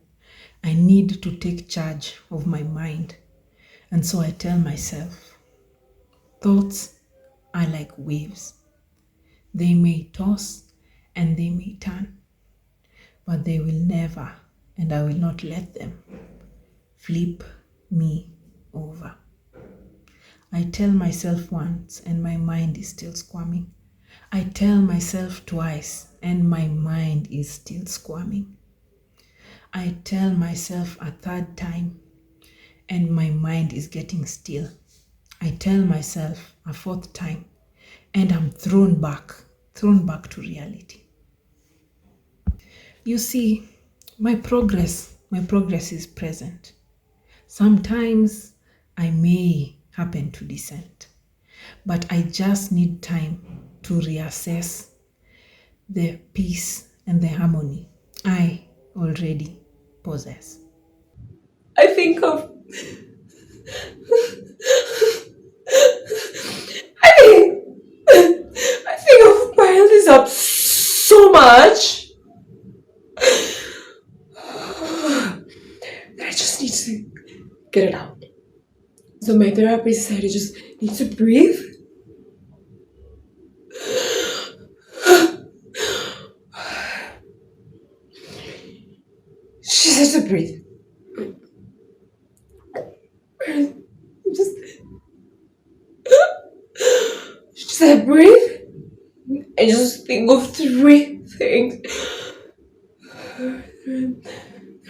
Speaker 2: I need to take charge of my mind. And so I tell myself, thoughts are like waves. They may toss and they may turn, but they will never, and I will not let them, flip me over. I tell myself once and my mind is still squirming. I tell myself twice and my mind is still squirming. I tell myself a third time and my mind is getting still. I tell myself a fourth time and I'm thrown back to reality. You see, my progress is present. Sometimes I may happen to dissent, but I just need time to reassess the peace and the harmony I already possess.
Speaker 20: I think of I think I've piled this up so much that I just need to get it out. So my therapist said I just need to breathe. She said to breathe. Just she said breathe and just think of 3 things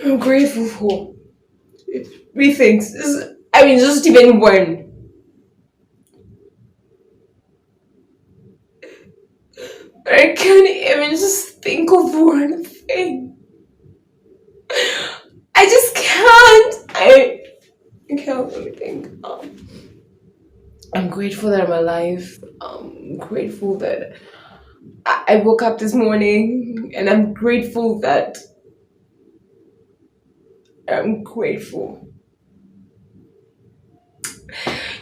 Speaker 20: I'm grateful for. 3 things. Just even one. I can't even just think of one thing. I just can't. I can't really think. I'm grateful that I'm alive. I'm grateful that I woke up this morning, and I'm grateful that I'm grateful.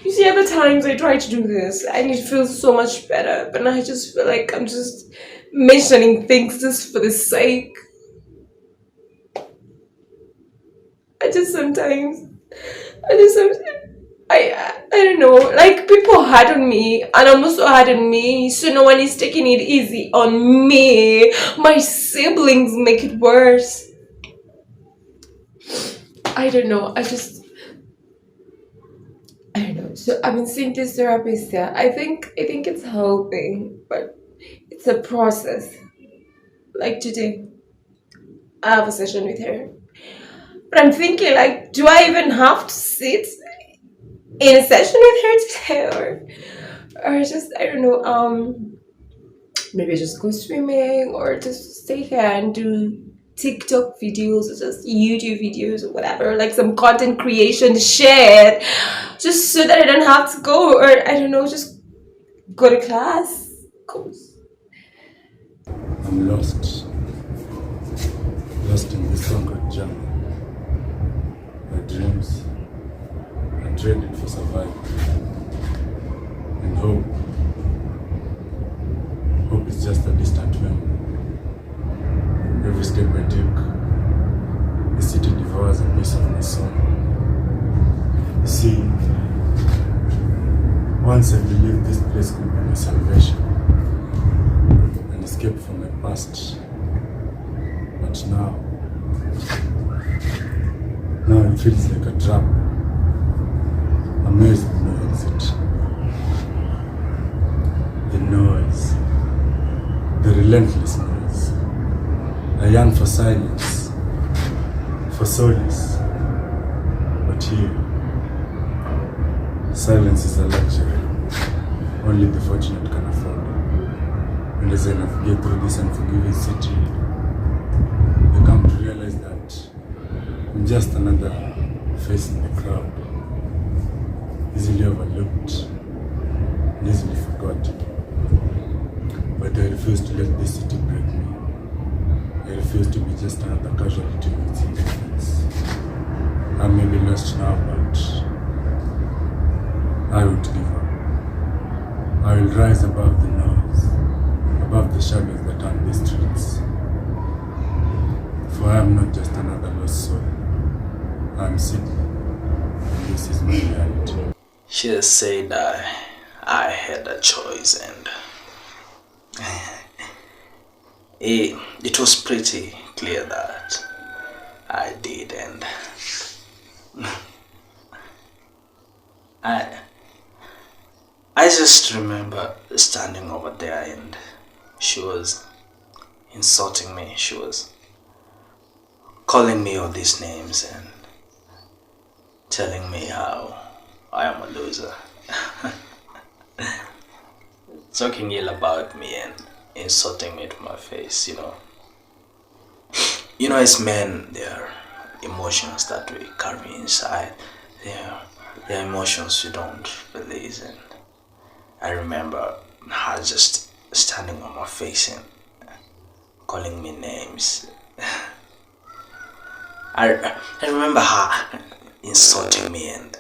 Speaker 20: You see, other times I try to do this and it feels so much better, but I just feel like I'm just mentioning things just for the sake. I don't know, like people hard on me and I'm also hard on me, so no one is taking it easy on me. My siblings make it worse. I don't know, I don't know. So I've been seeing this therapist here. I think it's helping, but it's a process. Like today, I have a session with her. But I'm thinking, like, do I even have to sit in a session with her today, or just I don't know, maybe just go swimming or just stay here and do TikTok videos or just YouTube videos or whatever, like some content creation shit, just so that I don't have to go, or I don't know, just go to class.
Speaker 3: I'm lost in this concrete jungle. My dreams are traded for survival, and hope is just a distant memory. Every step I take is sitting devours a piece of my soul. You see, once I believed this place could be my salvation, an escape from my past. But now it feels like a trap. A maze with no exit. The noise, the relentless noise. I yearn for silence, for solace. But here, silence is a luxury only the fortunate can afford. And as I navigate through this unforgiving city, I come to realize that I'm just another face in the crowd, easily overlooked and easily forgotten. But I refuse to let this city break me. I refuse to be just another casualty of its indifference. I may be lost now, but I won't give up. I will rise above the noise, above the shadows that haunt these streets. For I am not just another lost soul. I am Sydney, and this is my reality.
Speaker 4: She has said I had a choice, and it was pretty clear that I did, and I just remember standing over there and she was insulting me. She was calling me all these names and telling me how I am a loser. Talking ill about me and insulting me to my face, you know. You know, as men, there are emotions that we carry inside. There are emotions we don't release, and I remember her just standing on my face and calling me names. I remember her insulting me and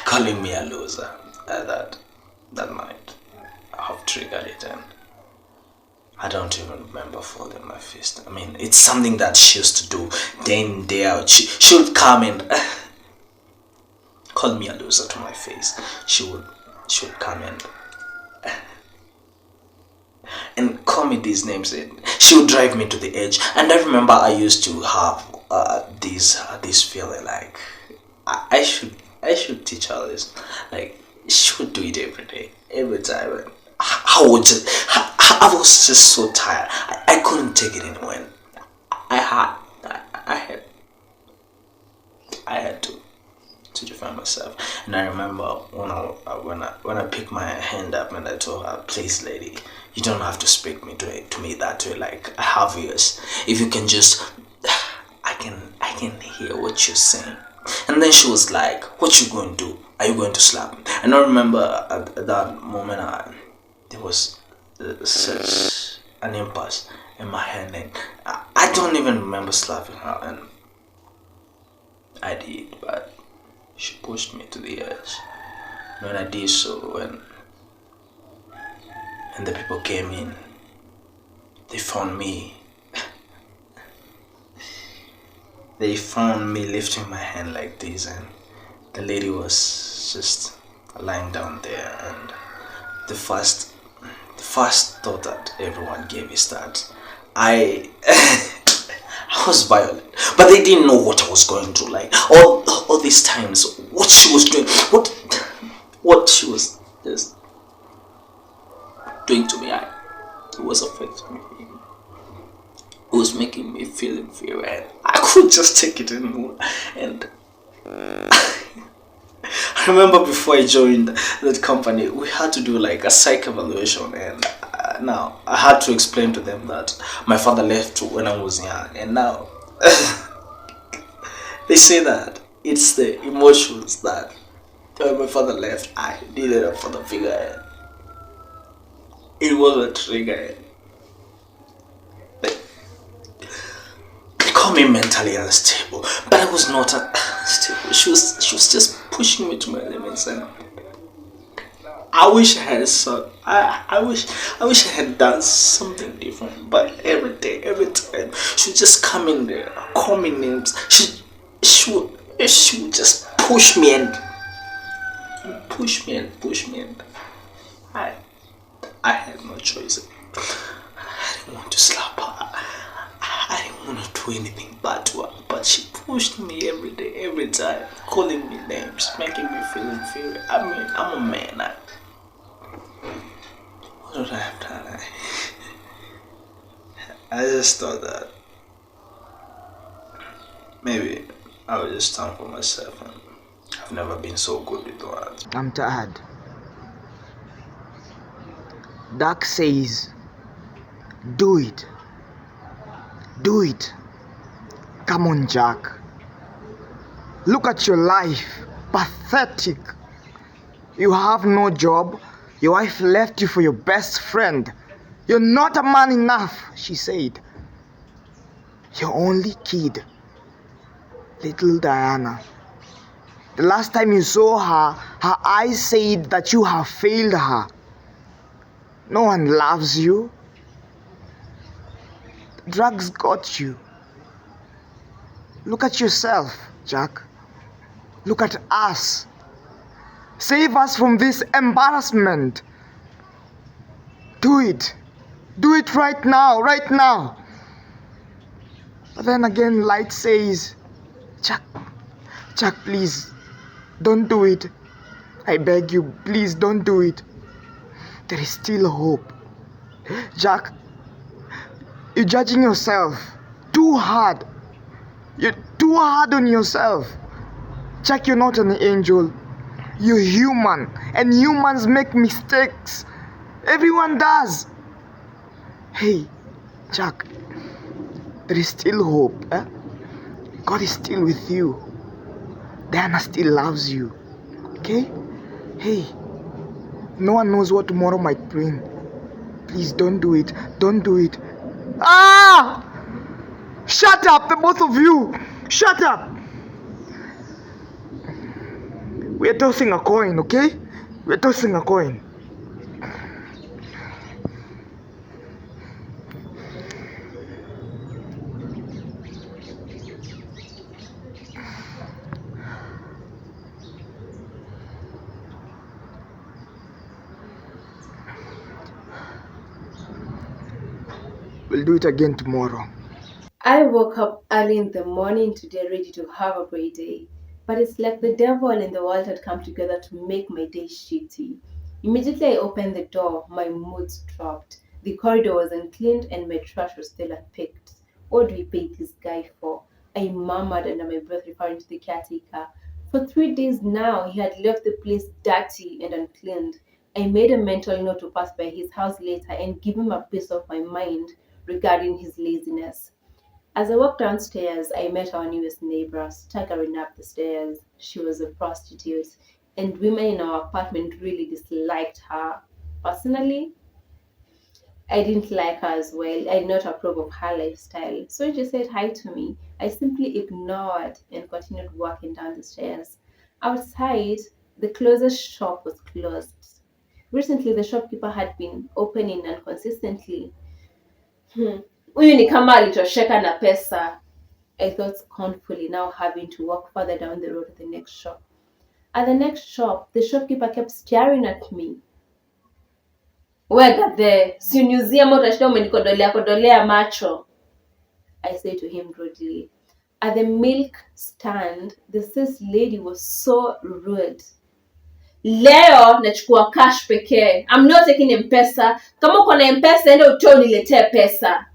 Speaker 4: calling me a loser. That might have triggered it, and I don't even remember folding my fist. I mean, it's something that she used to do day in, day out. She would come and call me a loser to my face. She would come and call me these names, and she would drive me to the edge. And I remember I used to have this feeling like I should teach her this. Like, she would do it every day, every time. And I was just so tired. I couldn't take it anymore. I had to defend myself. And I remember when I picked my hand up and I told her, "Please, lady, you don't have to speak to me that way. Like, I have ears. If you can just, I can hear what you're saying." And then she was like, "What you going to do? Are you going to slap me?" And I remember at that moment, there was such an impulse in my hand, and I don't even remember slapping her, and I did, but she pushed me to the edge. And when I did so, and the people came in, they found me lifting my hand like this, and the lady was just lying down there, and the first thought that everyone gave is that I was violent, but they didn't know what I was going through. Like, all these times, what she was doing, what she was just doing to me, it was affecting me. It was making me feel inferior, and I couldn't just take it anymore. And I remember before I joined that company, we had to do like a psych evaluation, and now I had to explain to them that my father left when I was young, and now they say that it's the emotions that when my father left, I needed a father figure, and it was a trigger. They call me mentally unstable, but I was not unstable. She was just pushing me to my limits, and I wish I had a son. I wish I had done something different. But every day, every time, she would just come in there, call me names. She would just push me and push me and push me, and I had no choice. I didn't want to slap her. I didn't want to do anything bad to her, but she pushed me every day, every time, calling me names, making me feel inferior. I mean, I'm a man. What would I have done? I just thought that maybe I would just stand for myself, and I've never been so good with words.
Speaker 1: I'm tired. Doc says, do it. Do it. Come on, Jack. Look at your life. Pathetic. You have no job. Your wife left you for your best friend. You're not a man enough, she said. Your only kid, little Diana. The last time you saw her, her eyes said that you have failed her. No one loves you. Drugs got you. Look at yourself, Jack. Look at us. Save us from this embarrassment. Do it. Do it right now, right now. But then again, Light says, Jack, please, don't do it. I beg you, please don't do it. There is still hope. Jack, you're judging yourself too hard. You're too hard on yourself. Jack, you're not an angel. You're human, and humans make mistakes. Everyone does. Hey, Jack, there is still hope. Eh? God is still with you. Diana still loves you. Okay? Hey, no one knows what tomorrow might bring. Please don't do it. Don't do it. Ah! Shut up, the both of you. Shut up. We're tossing a coin, okay? We're tossing a coin. We'll do it again tomorrow.
Speaker 5: I woke up early in the morning today ready to have a great day. But it's like the devil and the world had come together to make my day shitty. Immediately I opened the door, my moods dropped. The corridor was uncleaned and my trash was still unpicked. What do we pay this guy for? I murmured under my breath, referring to the caretaker. For 3 days now, he had left the place dirty and uncleaned. I made a mental note to pass by his house later and give him a piece of my mind regarding his laziness. As I walked downstairs, I met our newest neighbor, staggering up the stairs. She was a prostitute, and women in our apartment really disliked her. Personally, I didn't like her as well. I did not approve of her lifestyle. So she said hi to me. I simply ignored and continued walking down the stairs. Outside, the closest shop was closed. Recently, the shopkeeper had been opening inconsistently. Huyu ni kama alitosheka na pesa, I thought scornfully, now having to walk further down the road to the next shop. At the next shop, the shopkeeper kept staring at me. Wega there, si uniuzie ama utashinda umenikodolea macho, I said to him rudely. At the milk stand, the sis lady was so rude. Leo nachukua cash pekee. I'm not taking M-Pesa. Kama uko na M-Pesa enda utoe uniletee pesa.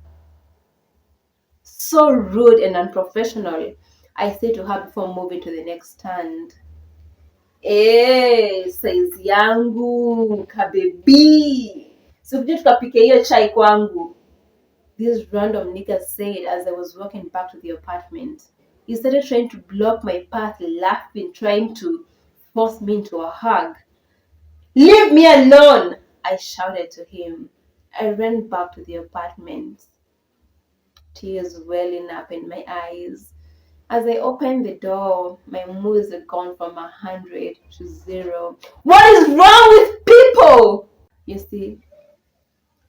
Speaker 5: So rude and unprofessional, I said to her before moving to the next stand. Size yangu, kabebi. So kuja tukapike hiyo chai kwangu. This random nigga said as I was walking back to the apartment. He started trying to block my path, laughing, trying to force me into a hug. Leave me alone, I shouted to him. I ran back to the apartment, tears welling up in my eyes. As I opened the door, my moods had gone from 100 to 0. What is wrong with people? people! You see,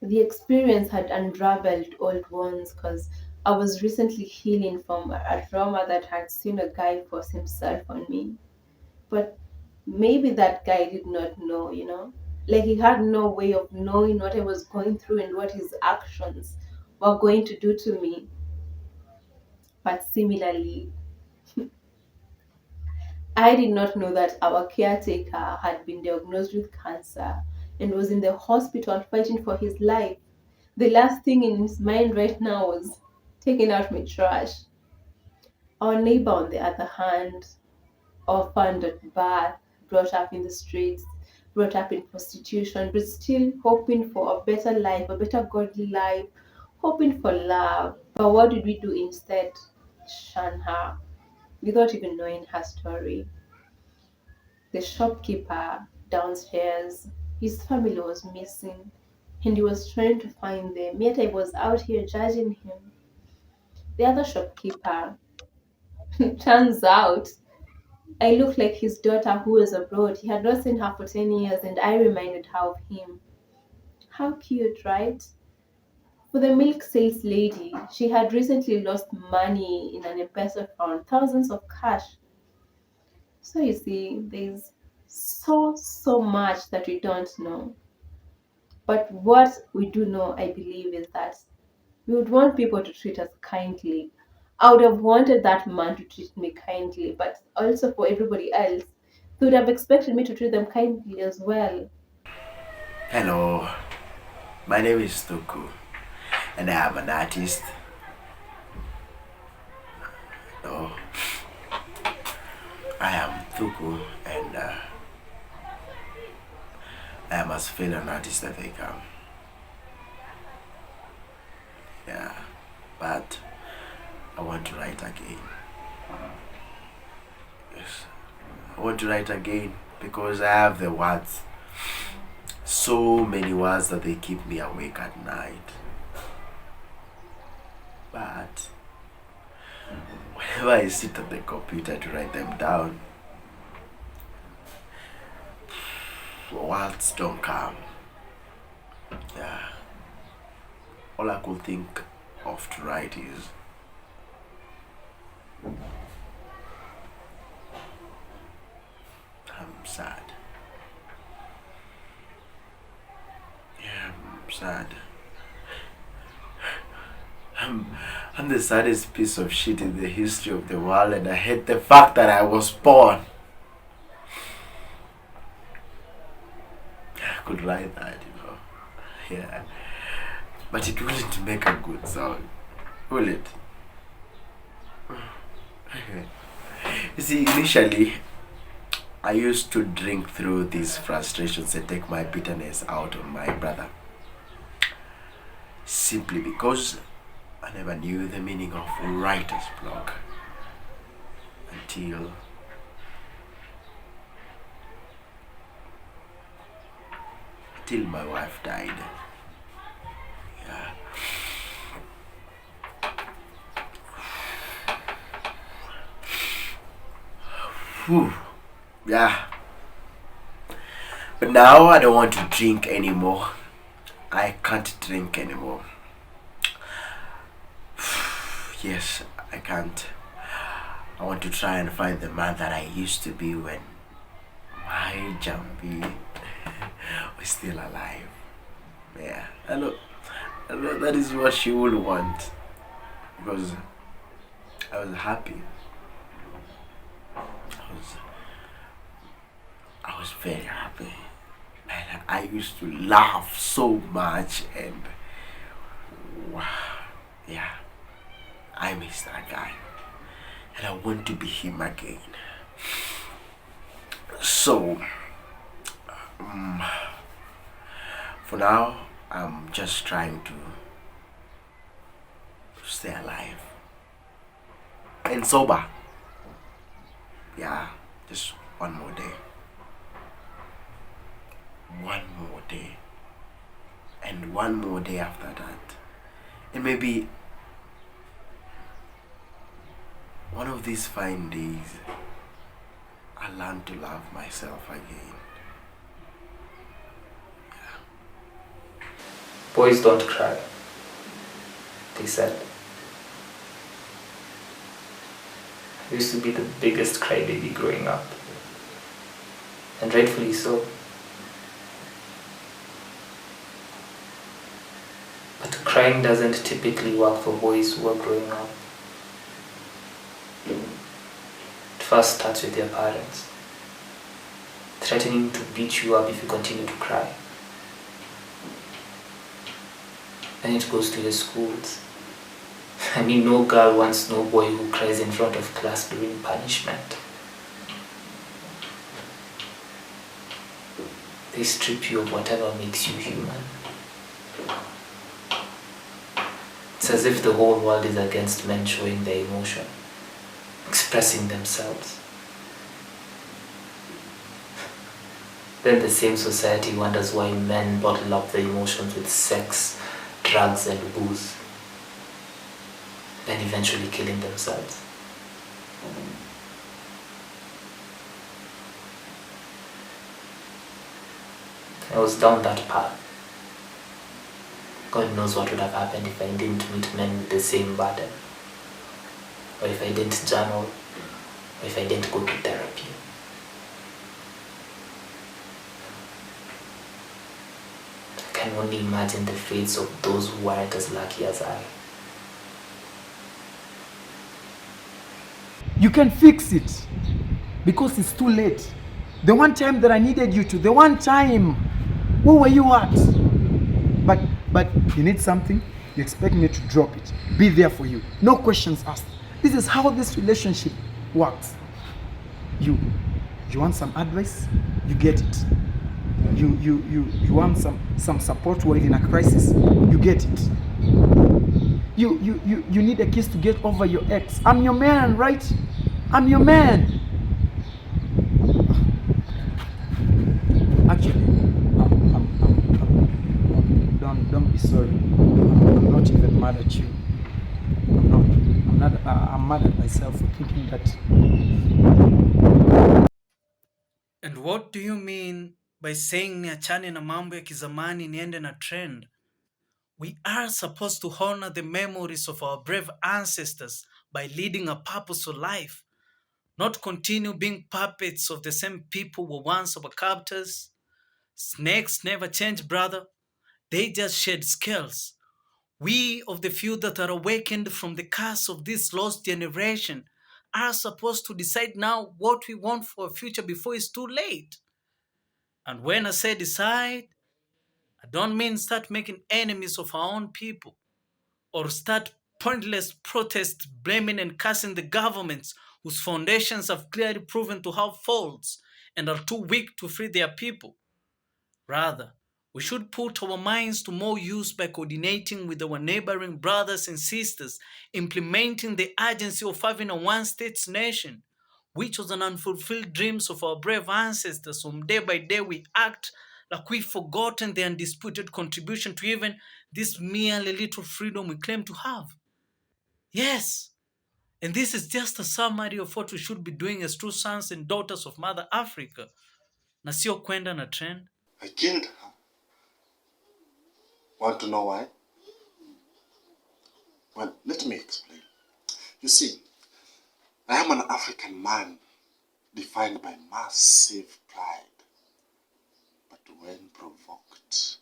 Speaker 5: the experience had unraveled old wounds because I was recently healing from a trauma that had seen a guy force himself on me. But maybe that guy did not know. Like he had no way of knowing what I was going through and what his actions were going to do to me. But similarly, I did not know that our caretaker had been diagnosed with cancer and was in the hospital fighting for his life. The last thing in his mind right now was taking out my trash. Our neighbor, on the other hand, orphaned at birth, brought up in the streets, brought up in prostitution, but still hoping for a better life, a better godly life, hoping for love. But what did we do instead? Shun her without even knowing her story. The shopkeeper downstairs, his family was missing, and he was trying to find them, yet I was out here judging him. The other shopkeeper, turns out I looked like his daughter who was abroad. He had not seen her for 10 years, and I reminded her of him. How cute, right? For the milk sales lady, she had recently lost money in an M-Pesa account, thousands of cash. So you see, there's so much that we don't know. But what we do know, I believe, is that we would want people to treat us kindly. I would have wanted that man to treat me kindly, but also for everybody else, they would have expected me to treat them kindly as well.
Speaker 7: Hello, my name is Tuku, and I am an artist. Oh, I am Tuku, and I am as fail an artist as I can. Yeah, but I want to write again. Yes, I want to write again because I have the words. So many words that they keep me awake at night. But whenever I sit at the computer to write them down, words don't come. Yeah. All I could think of to write is I'm sad. Yeah, I'm sad. I'm the saddest piece of shit in the history of the world, and I hate the fact that I was born. I could write that. Yeah. But it wouldn't make a good song, will it? You see, initially, I used to drink through these frustrations and take my bitterness out on my brother. Simply because I never knew the meaning of writer's block until my wife died. Yeah. Whew. Yeah. But now I don't want to drink anymore. I can't drink anymore. Yes, I can't. I want to try and find the man that I used to be when my Jambi was still alive. Yeah, I know that is what she would want, because I was happy. I was very happy, and I used to laugh so much, and yeah, I miss that guy, and I want to be him again. So, for now, I'm just trying to stay alive and sober. Yeah, just one more day. One more day. And one more day after that. And maybe one of these fine days, I learn to love myself again.
Speaker 8: Boys don't cry, they said. I used to be the biggest crybaby growing up, and rightfully so. But crying doesn't typically work for boys who are growing up. It first starts with their parents, threatening to beat you up if you continue to cry. Then it goes to your schools. I mean, no girl wants no boy who cries in front of class during punishment. They strip you of whatever makes you human. It's as if the whole world is against men showing their emotion, expressing themselves. Then the same society wonders why men bottle up their emotions with sex, drugs and booze, then eventually killing themselves. I was down that path. God knows what would have happened if I didn't meet men with the same burden, or if I didn't journal, or if I didn't go to therapy. I can only imagine the fates of those who weren't as lucky as I.
Speaker 12: You can fix it because it's too late. The one time that I needed you to, the one time, where were you at? But you need something, you expect me to drop it. Be there for you. No questions asked. This is how this relationship works. You want some advice? You get it. You want some support while in a crisis? You get it. You need a kiss to get over your ex. I'm your man, right? I'm your man. Actually, don't be sorry. I'm not even mad at you. I'm mad at myself for thinking that.
Speaker 9: And what do you mean by saying niachane na mambo ya kizamani niende na trend? We are supposed to honor the memories of our brave ancestors by leading a purposeful life, not continue being puppets of the same people who were once our captors. Snakes never change, brother. They just shed scales. We of the few that are awakened from the curse of this lost generation are supposed to decide now what we want for our future before it's too late. And when I say decide, I don't mean start making enemies of our own people or start pointless protests blaming and cursing the governments whose foundations have clearly proven to have faults and are too weak to free their people. Rather, we should put our minds to more use by coordinating with our neighboring brothers and sisters, implementing the urgency of having a one-state nation, which was an unfulfilled dreams of our brave ancestors whom day by day we act like we've forgotten their undisputed contribution to even this merely little freedom we claim to have. Yes, and this is just a summary of what we should be doing as true sons and daughters of Mother Africa. Na sio kwenda na trend.
Speaker 13: I killed her. Want to know why? Well, let me explain. You see, I am an African man defined by massive pride. But when provoked,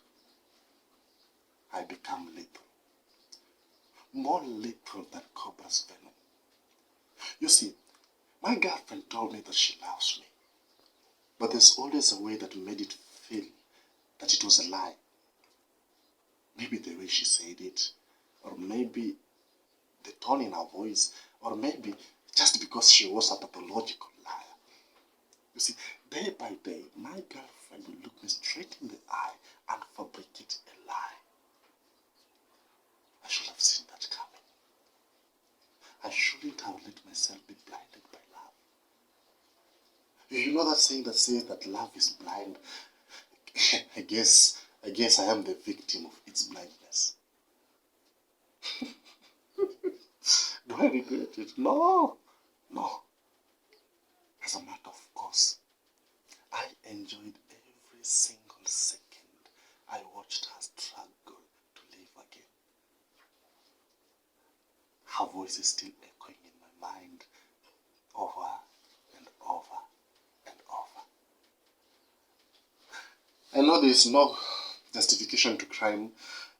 Speaker 13: I become lethal. More lethal than cobra's venom. You see, my girlfriend told me that she loves me. But there's always a way that made it feel that it was a lie. Maybe the way she said it, or maybe the tone in her voice, or maybe just because she was a pathological liar. You see, day by day, my girlfriend will look me straight in the eye and fabricate a lie. I should have seen that coming. I shouldn't have let myself be blinded by love. You know that saying that says that love is blind? I guess I am the victim of its blindness. Do I regret it? No. As a matter of course, I enjoyed every single second I watched her struggle voice is still echoing in my mind over and over and over. I know there is no justification to crime,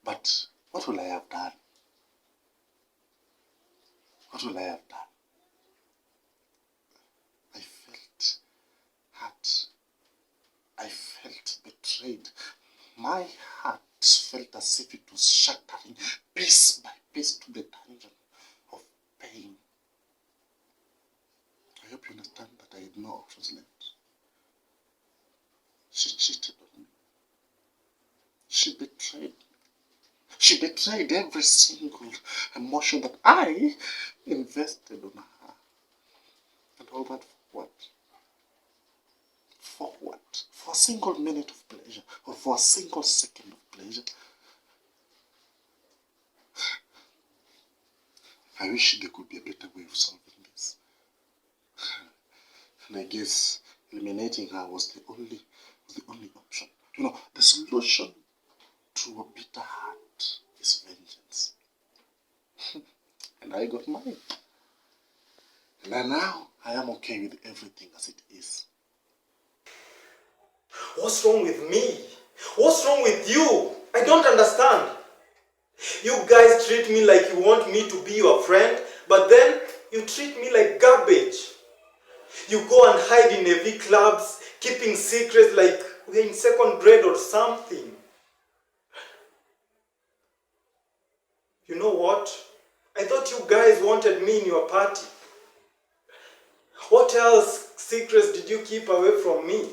Speaker 13: but what will I have done? What will I have done? I felt hurt. I felt betrayed. My heart felt as if it was shattering piece by piece to the dungeon of pain. I hope you understand that I had no options left. She cheated on me. She betrayed me. She betrayed every single emotion that I invested on her. And all that for what? For what? For a single minute of pleasure, or for a single second of pleasure? I wish there could be a better way of solving this. And I guess eliminating her was the only option. You know, the solution to a bitter heart is vengeance. And I got mine. And now I am okay with everything as it is.
Speaker 19: What's wrong with me? What's wrong with you? I don't understand. You guys treat me like you want me to be your friend, but then you treat me like garbage. You go and hide in AV clubs, keeping secrets like we're in second grade or something. You know what? I thought you guys wanted me in your party. What else secrets did you keep away from me?